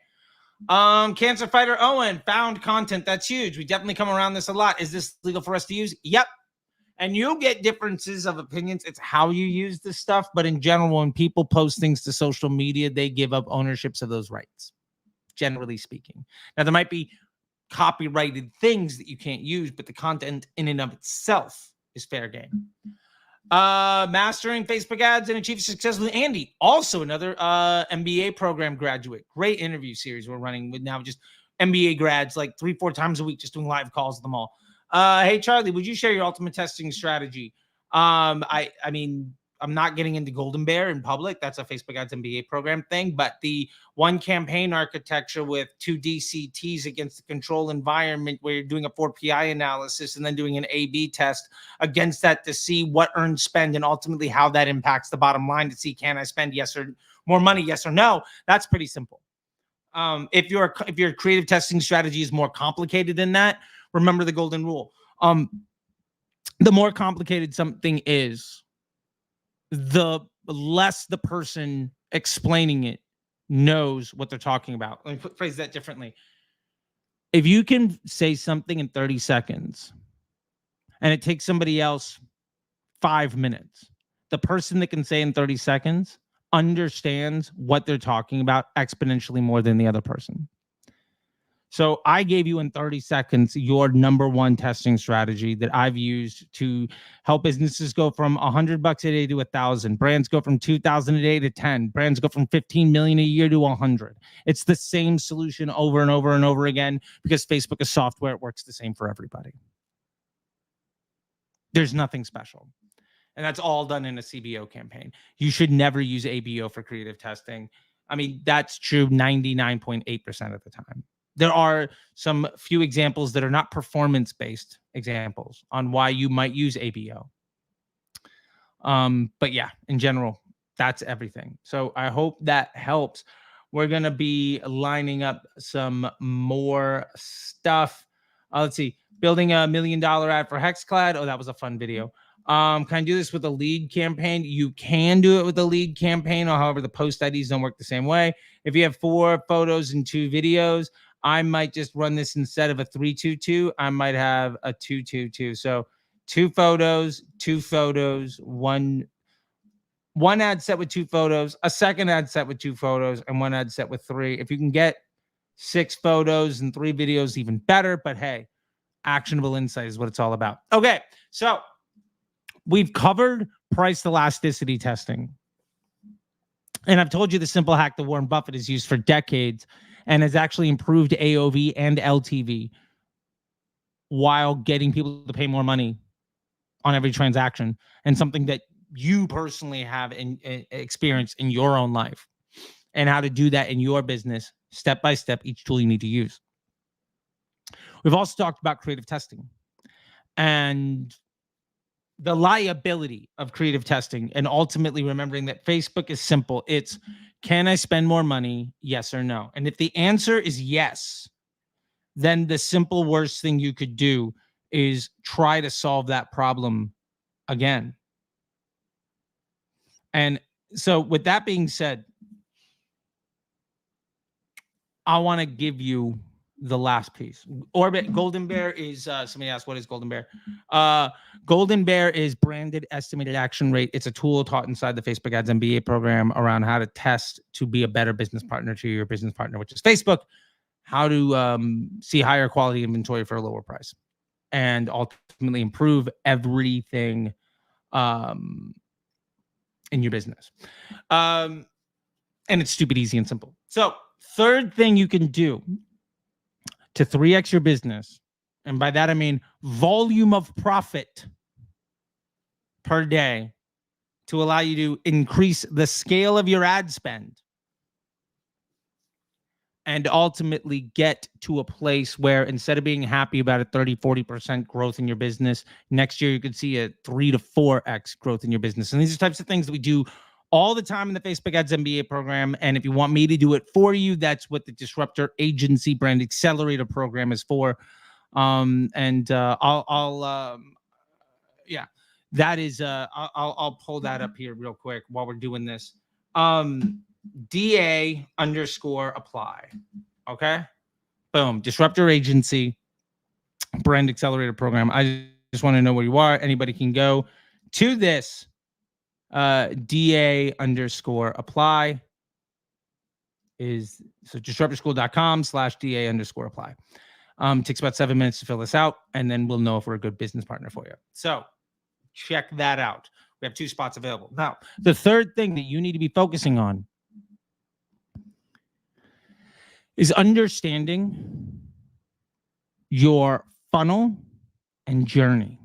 Cancer Fighter Owen, found content. That's huge. We definitely come around this a lot. Is this legal for us to use? Yep. And you'll get differences of opinions. It's how you use this stuff. But in general, when people post things to social media, they give up ownerships of those rights, generally speaking. Now, there might be copyrighted things that you can't use, but the content in and of itself is fair game. Mastering Facebook Ads and Achieve Success with Andy, also another MBA program graduate. Great interview series we're running with now, just MBA grads like 3-4 times a week, just doing live calls with them all. Hey, Charlie, would you share your ultimate testing strategy? I mean, I'm not getting into Golden Bear in public. That's a Facebook Ads MBA program thing. But the one campaign architecture with 2 DCTs against the control environment, where you're doing a 4PI analysis and then doing an A/B test against that to see what earned spend and ultimately how that impacts the bottom line to see, can I spend more money, yes or no? That's pretty simple. If your creative testing strategy is more complicated than that, remember the golden rule. The more complicated something is, the less the person explaining it knows what they're talking about. Let me phrase that differently. If you can say something in 30 seconds and it takes somebody else 5 minutes, the person that can say in 30 seconds understands what they're talking about exponentially more than the other person. So I gave you in 30 seconds your number one testing strategy that I've used to help businesses go from $100 a day to 1,000. Brands go from 2,000 a day to 10. Brands go from 15 million a year to 100. It's the same solution over and over and over again, because Facebook is software. It works the same for everybody. There's nothing special. And that's all done in a CBO campaign. You should never use ABO for creative testing. I mean, that's true 99.8% of the time. There are some few examples that are not performance-based examples on why you might use ABO. But yeah, in general, that's everything. So I hope that helps. We're going to be lining up some more stuff. Let's see. Building a $1 million ad for Hexclad. Oh, that was a fun video. Can I do this with a lead campaign? You can do it with a lead campaign. However, the post IDs don't work the same way. If you have 4 photos and 2 videos, I might just run this instead of a 3-2-2. I might have a 2-2-2. So 2 photos, one ad set with 2 photos, a second ad set with 2 photos, and one ad set with 3. If you can get 6 photos and 3 videos, even better. But hey, actionable insight is what it's all about. Okay, so we've covered price elasticity testing. And I've told you the simple hack that Warren Buffett has used for decades and has actually improved AOV and LTV while getting people to pay more money on every transaction, and something that you personally have experienced in your own life, and how to do that in your business step by step, each tool you need to use. We've also talked about creative testing and the liability of creative testing, and ultimately remembering that Facebook is simple. It's, can I spend more money? Yes or no. And if the answer is yes, then the simple worst thing you could do is try to solve that problem again. And so with that being said, I want to give you the last piece. Orbit Golden Bear is somebody asked, what is Golden Bear? Golden Bear is branded estimated action rate. It's a tool taught inside the Facebook Ads MBA program around how to test to be a better business partner to your business partner, which is Facebook, how to see higher quality inventory for a lower price, and ultimately improve everything in your business. And it's stupid easy and simple. So third thing you can do to 3x your business, and by that I mean volume of profit per day, to allow you to increase the scale of your ad spend and ultimately get to a place where, instead of being happy about a 30-40% growth in your business, next year you could see a 3 to 4x growth in your business. And these are types of things that we do all the time in the Facebook Ads MBA program. And if you want me to do it for you, that's what the Disruptor Agency Brand Accelerator program is for. I'll pull that up here real quick while we're doing this. DA_apply. Okay. Boom. Disruptor Agency Brand Accelerator program. I just want to know where you are. Anybody can go to this. DA_apply is, so disruptorschool.com/DA_apply. Takes about 7 minutes to fill this out, and then we'll know if we're a good business partner for you. So check that out. We have 2 spots available. Now, the third thing that you need to be focusing on is understanding your funnel and journey.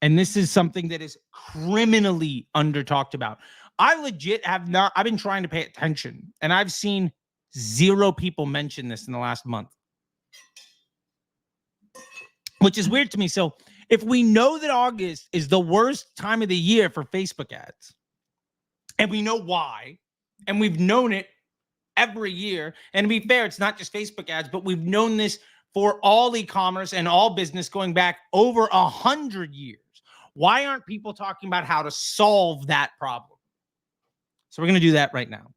And this is something that is criminally under talked about. I legit have not, I've been trying to pay attention, and I've seen 0 people mention this in the last month, which is weird to me. So if we know that August is the worst time of the year for Facebook ads, and we know why, and we've known it every year, and to be fair, it's not just Facebook ads, but we've known this for all e-commerce and all business going back over 100 years. Why aren't people talking about how to solve that problem? So we're going to do that right now.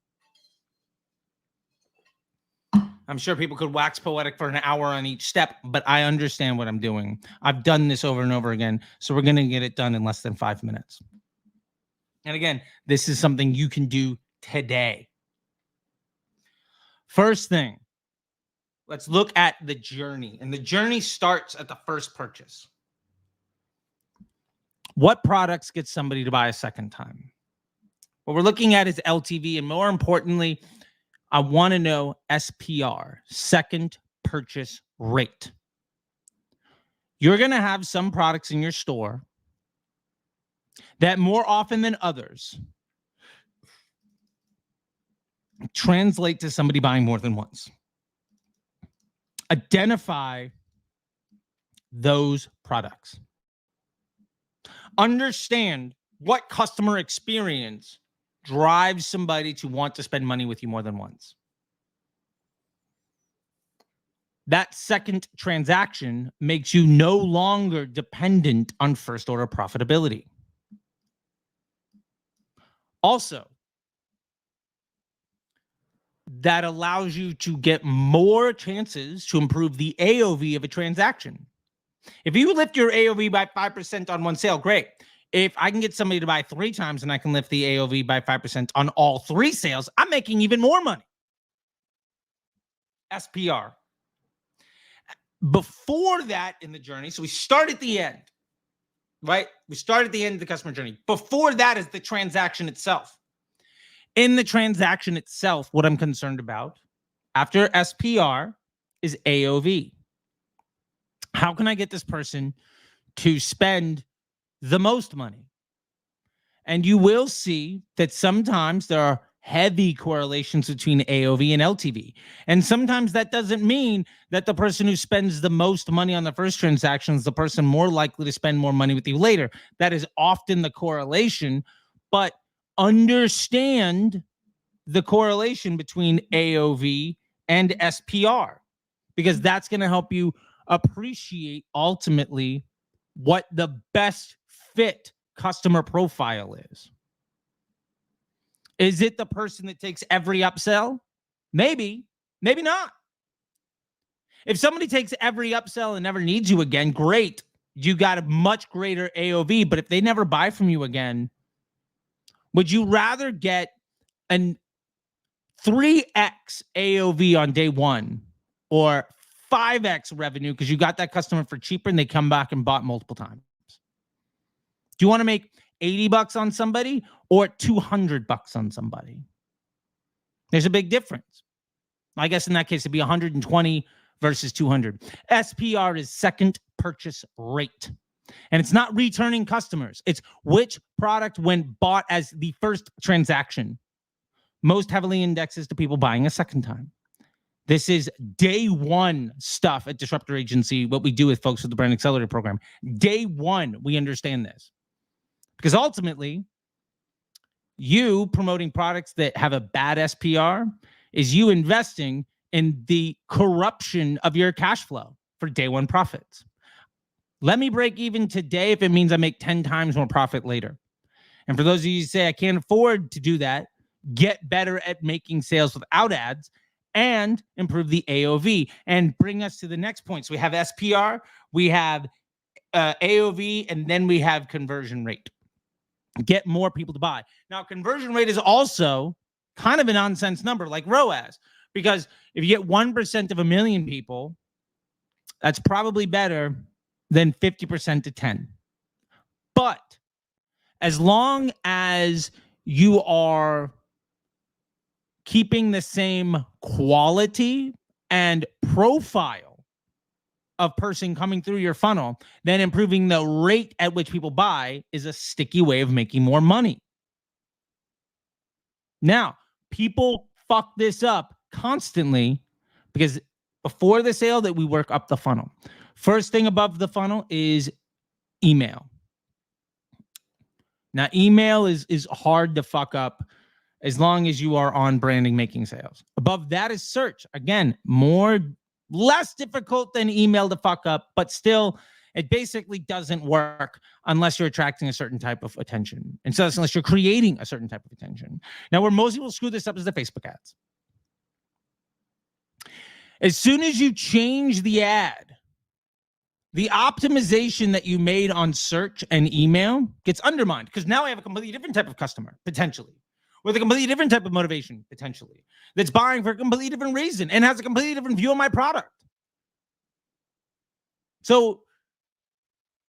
I'm sure people could wax poetic for an hour on each step, but I understand what I'm doing. I've done this over and over again, so we're going to get it done in less than 5 minutes. And again, this is something you can do today. First thing, let's look at the journey. And the journey starts at the first purchase. What products get somebody to buy a second time? What we're looking at is LTV, and more importantly, I want to know SPR, second purchase rate. You're going to have some products in your store that more often than others translate to somebody buying more than once. Identify those products. Understand what customer experience drives somebody to want to spend money with you more than once. That second transaction makes you no longer dependent on first order profitability. Also, that allows you to get more chances to improve the AOV of a transaction. If you lift your AOV by 5% on one sale, great. If I can get somebody to buy 3 times and I can lift the AOV by 5% on all 3 sales, I'm making even more money. SPR. Before that in the journey, so we start at the end, right? We start at the end of the customer journey. Before that is the transaction itself. In the transaction itself, what I'm concerned about after SPR is AOV. How can I get this person to spend the most money? And you will see that sometimes there are heavy correlations between AOV and LTV. And sometimes that doesn't mean that the person who spends the most money on the first transaction is the person more likely to spend more money with you later. That is often the correlation, but understand the correlation between AOV and SPR, because that's going to help you appreciate ultimately what the best fit customer profile is. Is it the person that takes every upsell? Maybe, maybe not. If somebody takes every upsell and never needs you again, great. You got a much greater AOV, but if they never buy from you again, would you rather get an 3x AOV on day one or 5x revenue because you got that customer for cheaper and they come back and bought multiple times? Do you want to make $80 on somebody or $200 on somebody? There's a big difference. I guess in that case, it'd be 120 versus 200. SPR is second purchase rate. And it's not returning customers. It's which product, when bought as the first transaction, most heavily indexes to people buying a second time. This is day one stuff at Disruptor Agency, what we do with folks with the Brand Accelerator program. Day one, we understand this. Because ultimately, you promoting products that have a bad SPR is you investing in the corruption of your cash flow for day one profits. Let me break even today if it means I make 10 times more profit later. And for those of you who say I can't afford to do that, get better at making sales without ads and improve the AOV. And bring us to the next point. So we have SPR, we have AOV, and then we have conversion rate. Get more people to buy. Now, conversion rate is also kind of a nonsense number like ROAS, because if you get 1% of a million people, that's probably better than 50% to 10. But as long as you are keeping the same quality and profile of person coming through your funnel, then improving the rate at which people buy is a sticky way of making more money. Now, people fuck this up constantly because before the sale that we work up the funnel. First thing above the funnel is email. Now, email is hard to fuck up as long as you are on branding, making sales. Above that is search. Again, less difficult than email to fuck up, but still, it basically doesn't work unless you're attracting a certain type of attention. And so unless you're creating a certain type of attention. Now, where most people screw this up is the Facebook ads. As soon as you change the ad, the optimization that you made on search and email gets undermined because now I have a completely different type of customer, potentially, with a completely different type of motivation, potentially, that's buying for a completely different reason and has a completely different view on my product. So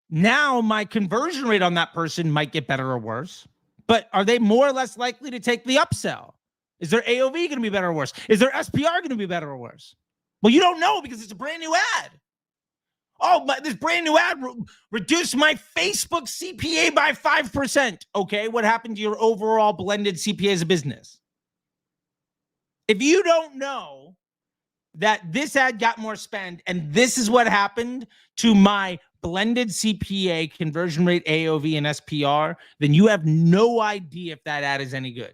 now my conversion rate on that person might get better or worse, but are they more or less likely to take the upsell? Is their AOV going to be better or worse? Is their SPR going to be better or worse? Well, you don't know because it's a brand new ad. Oh, this brand new ad reduced my Facebook CPA by 5%. Okay, what happened to your overall blended CPA as a business? If you don't know that this ad got more spend and this is what happened to my blended CPA, conversion rate, AOV, and SPR, then you have no idea if that ad is any good.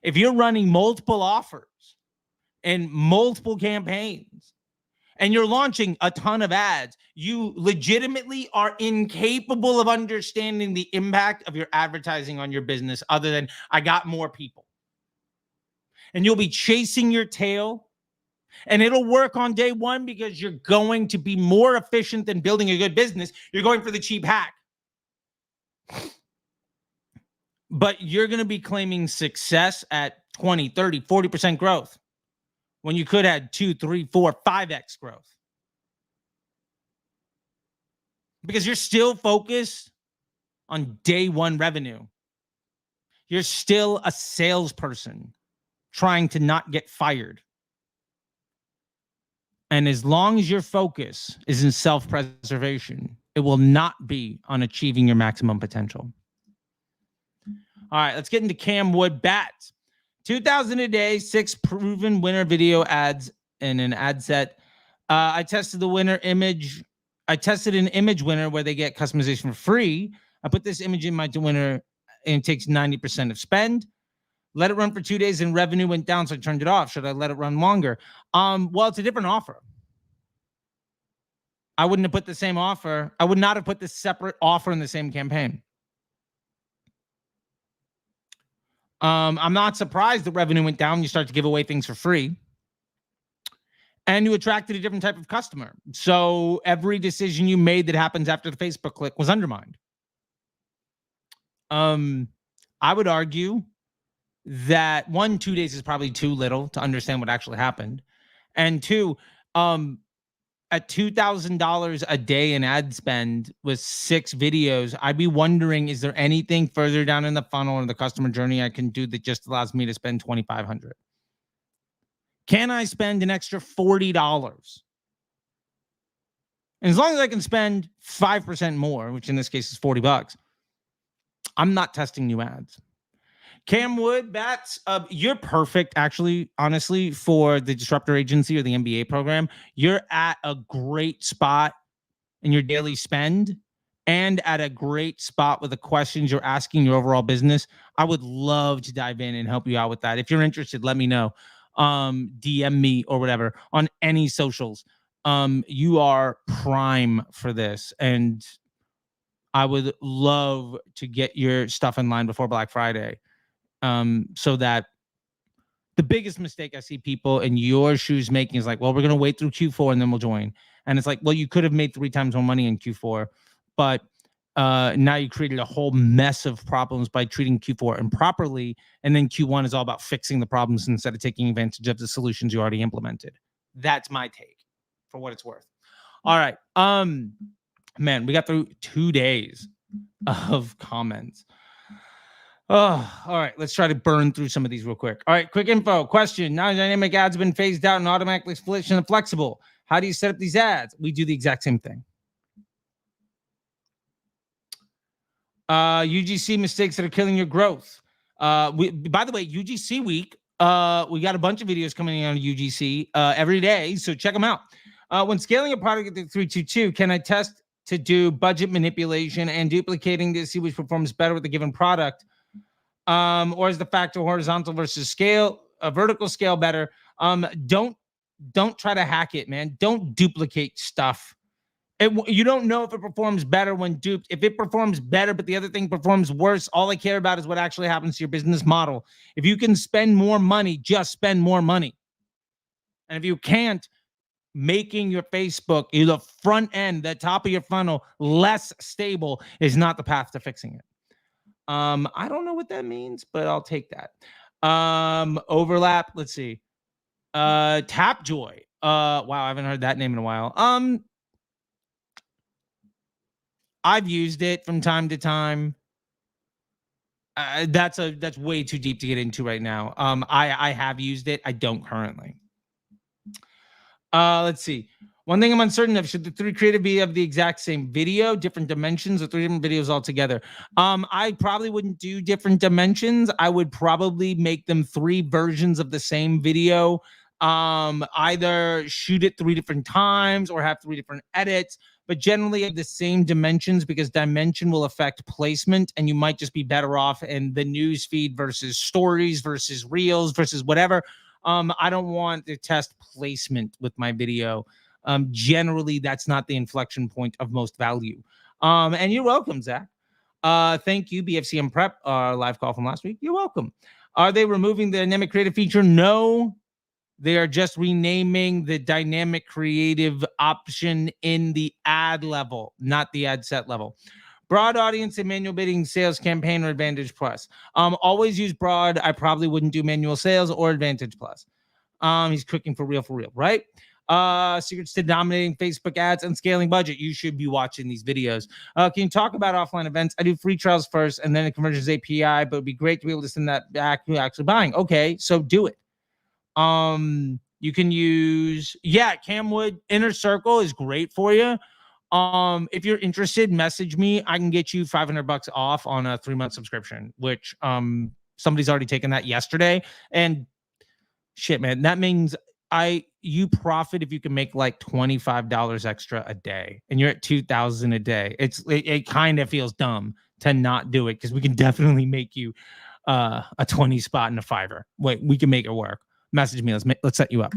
If you're running multiple offers and multiple campaigns, and you're launching a ton of ads, you legitimately are incapable of understanding the impact of your advertising on your business other than I got more people. and you'll be chasing your tail. And it'll work on day one because you're going to be more efficient than building a good business. You're going for the cheap hack. But you're going to be claiming success at 20, 30, 40% growth when you could have 2, 3, 4, 5x growth. Because you're still focused on day one revenue. You're still a salesperson trying to not get fired. And as long as your focus is in self-preservation, it will not be on achieving your maximum potential. All right, let's get into Cam Wood bats. 2,000 a day, 6 proven winner video ads in an ad set. I tested an image winner where they get customization for free. I put this image in my winner and it takes 90% of spend. Let it run for 2 days and revenue went down, so I turned it off. Should I let it run longer? Well, it's a different offer. I wouldn't have put the same offer. I would not have put this separate offer in the same campaign. I'm not surprised the revenue went down. You start to give away things for free. And you attracted a different type of customer. So every decision you made that happens after the Facebook click was undermined. I would argue that 1, 2 days is probably too little to understand what actually happened. And 2, at $2,000 a day in ad spend with 6 videos, I'd be wondering, is there anything further down in the funnel or the customer journey I can do that just allows me to spend $2,500? Can I spend an extra $40? And as long as I can spend 5% more, which in this case is $40, I'm not testing new ads. Cam Wood, bats, you're perfect, actually, honestly, for the Disruptor Agency or the MBA program. You're at a great spot in your daily spend and at a great spot with the questions you're asking your overall business. I would love to dive in and help you out with that. If you're interested, let me know. DM me or whatever on any socials. You are prime for this, and I would love to get your stuff in line before Black Friday. So that the biggest mistake I see people in your shoes making is like, well, we're going to wait through Q4 and then we'll join. And it's like, well, you could have made 3 times more money in Q4, but now you created a whole mess of problems by treating Q4 improperly. And then Q1 is all about fixing the problems instead of taking advantage of the solutions you already implemented. That's my take for what it's worth. All right. Man, we got through 2 days of comments. Oh, all right. Let's try to burn through some of these real quick. All right. Quick info. Question. Now dynamic ads have been phased out and automatically split and flexible. How do you set up these ads? We do the exact same thing. UGC mistakes that are killing your growth. By the way, UGC week, we got a bunch of videos coming in on UGC every day. So check them out. When scaling a product at the 322, can I test to do budget manipulation and duplicating to see which performs better with a given product? Or is the factor horizontal versus scale, vertical scale better? Don't try to hack it, man. Don't duplicate stuff. You don't know if it performs better when duped. If it performs better, but the other thing performs worse, all I care about is what actually happens to your business model. If you can spend more money, just spend more money. And if you can't, making your Facebook, the front end, the top of your funnel, less stable is not the path to fixing it. I don't know what that means, but I'll take that. Overlap. Let's see. Tapjoy. Wow, I haven't heard that name in a while. I've used it from time to time. That's way too deep to get into right now. I have used it. I don't currently. Let's see. One thing I'm uncertain of, should the 3 creative be of the exact same video, different dimensions, or 3 different videos altogether? I probably wouldn't do different dimensions. I would probably make them 3 versions of the same video. Either shoot it 3 different times or have 3 different edits, but generally have the same dimensions, because dimension will affect placement, and you might just be better off in the news feed versus stories versus reels versus whatever. I don't want to test placement with my video. Generally, that's not the inflection point of most value. And you're welcome, Zach. Thank you, BFCM Prep, our live call from last week. You're welcome. Are they removing the dynamic creative feature? No. They are just renaming the dynamic creative option in the ad level, not the ad set level. Broad audience and manual bidding sales campaign or Advantage Plus. Always use broad. I probably wouldn't do manual sales or Advantage Plus. He's cooking for real, right? Secrets to dominating Facebook ads and scaling budget. You should be watching these videos. Can you talk about offline events? I do free trials first and then a conversions API, but it'd be great to be able to send that back to actually buying. Okay, so do it. You can use, Camwood Inner Circle is great for you. If you're interested, message me. I can get you $500 off on a 3-month subscription, which somebody's already taken that yesterday. And shit, man, that means you profit if you can make like $25 extra a day, and you're at $2,000 a day. It kind of feels dumb to not do it, because we can definitely make you a 20 spot in a Fiverr. Wait, we can make it work. Message me. Let's set you up.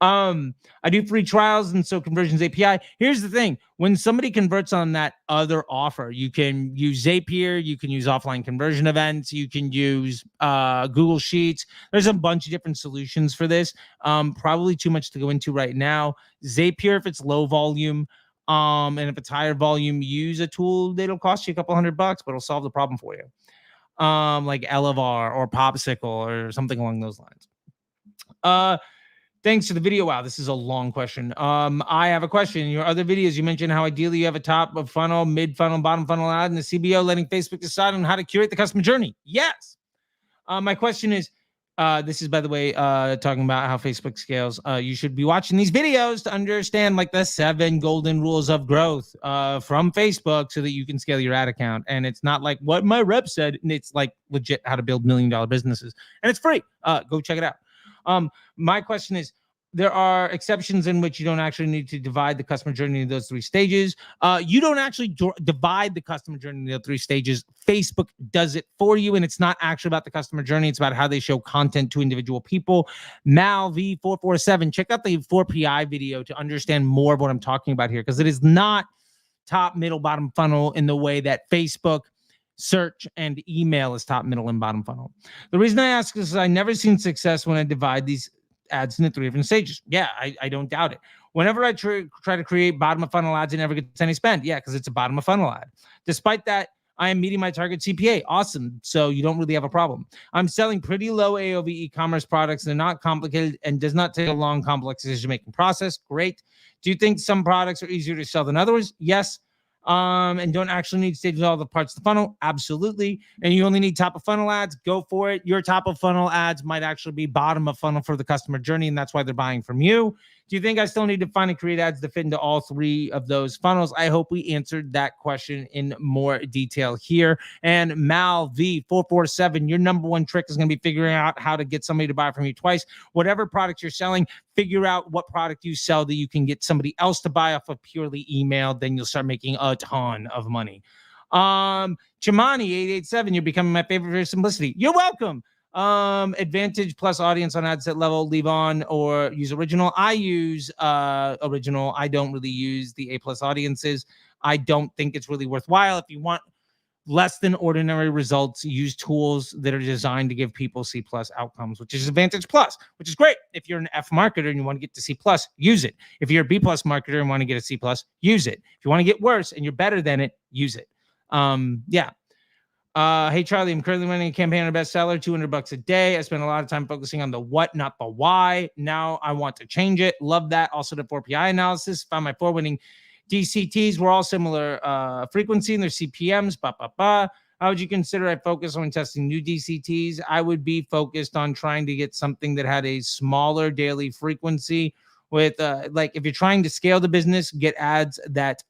I do free trials and so conversions API. Here's the thing. When somebody converts on that other offer, you can use Zapier, you can use offline conversion events, you can use Google Sheets. There's a bunch of different solutions for this. Probably too much to go into right now. Zapier, if it's low volume, and if it's higher volume, use a tool that'll cost you a couple $100, but it'll solve the problem for you. Like Elevar or Popsicle or something along those lines. Thanks for the video. Wow, this is a long question. I have a question. In your other videos, you mentioned how ideally you have a top of funnel, mid funnel, bottom funnel ad in the CBO, letting Facebook decide on how to curate the customer journey. Yes. My question is, this is, by the way, talking about how Facebook scales. You should be watching these videos to understand like the 7 golden rules of growth from Facebook, so that you can scale your ad account. And it's not like what my rep said. It's like legit how to build $1 million businesses. And it's free. Go check it out. My question is, there are exceptions in which you don't actually need to divide the customer journey into those 3 stages. You don't actually divide the customer journey into 3 stages. Facebook does it for you, and it's not actually about the customer journey. It's about how they show content to individual people. Mal V447, check out the 4PI video to understand more of what I'm talking about here, because it is not top, middle, bottom funnel in the way that Facebook, search, and email is top, middle, and bottom funnel. The reason I ask is I never seen success when I divide these ads into 3 different stages. Yeah, I don't doubt it. Whenever I try to create bottom of funnel ads, it never gets any spend. Yeah, because it's a bottom of funnel ad. Despite that, I am meeting my target CPA. Awesome. So you don't really have a problem. I'm selling pretty low AOV e-commerce products. They're not complicated and does not take a long, complex decision-making process. Great. Do you think some products are easier to sell than others? Yes. And don't actually need stages all the parts of the funnel. Absolutely. And you only need top of funnel ads. Go for it. Your top of funnel ads might actually be bottom of funnel for the customer journey, and that's why they're buying from you. Do you think I still need to find and create ads to fit into all 3 of those funnels? I hope we answered that question in more detail here. And Mal V447, your number 1 trick is going to be figuring out how to get somebody to buy from you twice. Whatever product you're selling, figure out what product you sell that you can get somebody else to buy off of purely email. Then you'll start making a ton of money. Chamani887, you're becoming my favorite for simplicity. You're welcome. Advantage plus audience on ad set level, leave on or use original. I use original. I don't really use the A+ audiences. I don't think it's really worthwhile. If you want less than ordinary results, use tools that are designed to give people C+ outcomes, which is Advantage Plus, which is great. If you're an F marketer and you want to get to C+, use it. If you're a B+ marketer and want to get a C+, use it. If you want to get worse and you're better than it, use it. Hey, Charlie, I'm currently running a campaign on a bestseller, $200 a day. I spend a lot of time focusing on the what, not the why. Now I want to change it. Love that. Also the 4PI analysis. Found my 4 winning DCTs were all similar frequency and their CPMs. How would you consider I focus on testing new DCTs? I would be focused on trying to get something that had a smaller daily frequency with like if you're trying to scale the business, get ads that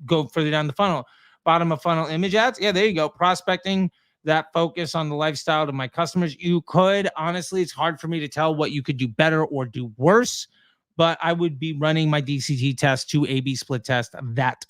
go further down the funnel. Bottom of funnel image ads. Yeah, there you go. Prospecting that focus on the lifestyle of my customers. You could, honestly, it's hard for me to tell what you could do better or do worse, but I would be running my DCT test to A/B split test that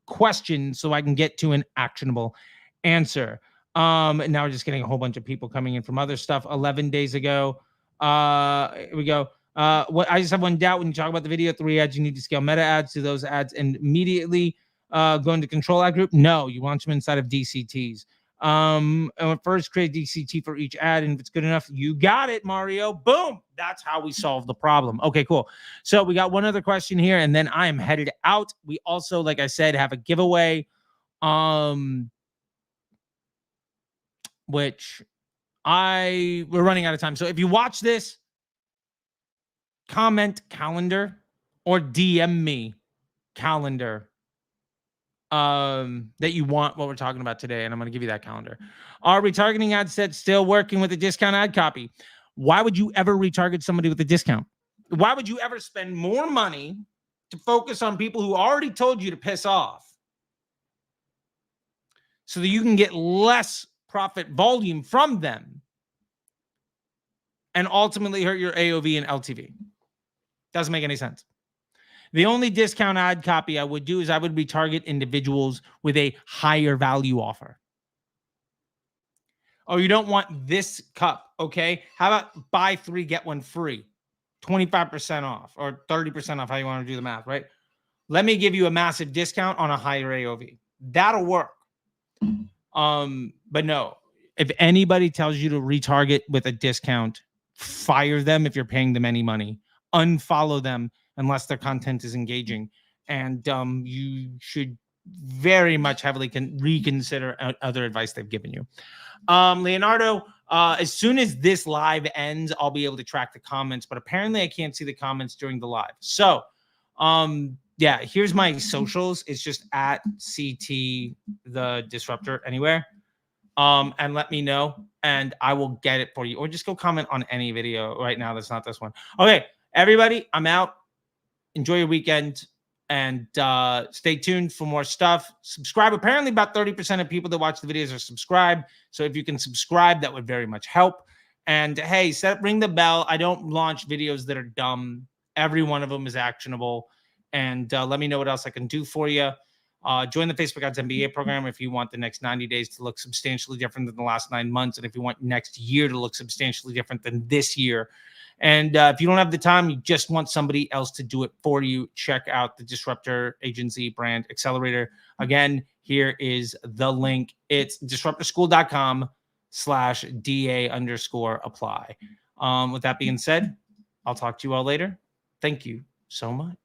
question so I can get to an actionable answer. And now we're just getting a whole bunch of people coming in from other stuff. 11 days ago. Here we go. What I just have one doubt when you talk about the video 3 ads, you need to scale meta ads to those ads and immediately go into control ad group. No, you launch them inside of DCTs. And first create DCT for each ad, and if it's good enough, you got it, Mario. Boom. That's how we solve the problem. Okay, cool. So we got one other question here, and then I am headed out. We also, like I said, have a giveaway, which we're running out of time. So if you watch this, comment calendar or DM me calendar that you want what we're talking about today, and I'm going to give you that calendar. Are retargeting ad sets still working with a discount ad copy? Why would you ever retarget somebody with a discount? Why would you ever spend more money to focus on people who already told you to piss off so that you can get less profit volume from them and ultimately hurt your AOV and LTV? Doesn't make any sense. The only discount ad copy I would do is I would retarget individuals with a higher value offer. Oh, you don't want this cup, okay? How about buy 3, get 1 free? 25% off or 30% off, how you want to do the math, right? Let me give you a massive discount on a higher AOV. That'll work. But no, if anybody tells you to retarget with a discount, fire them if you're paying them any money. Unfollow them unless their content is engaging. And you should very much heavily reconsider other advice they've given you. Leonardo, as soon as this live ends, I'll be able to track the comments, but apparently I can't see the comments during the live. So, yeah, here's my socials. It's just at CT the Disruptor anywhere. And let me know, and I will get it for you. Or just go comment on any video right now that's not this one. Okay, everybody, I'm out. Enjoy your weekend, and stay tuned for more stuff. Subscribe. Apparently, about 30% of people that watch the videos are subscribed. So if you can subscribe, that would very much help. And hey, ring the bell. I don't launch videos that are dumb. Every one of them is actionable. And let me know what else I can do for you. Join the Facebook Ads MBA program if you want the next 90 days to look substantially different than the last 9 months. And if you want next year to look substantially different than this year. And if you don't have the time, you just want somebody else to do it for you, check out the Disruptor Agency Brand Accelerator. Again, here is the link. It's disruptorschool.com/DA_apply. With that being said, I'll talk to you all later. Thank you so much.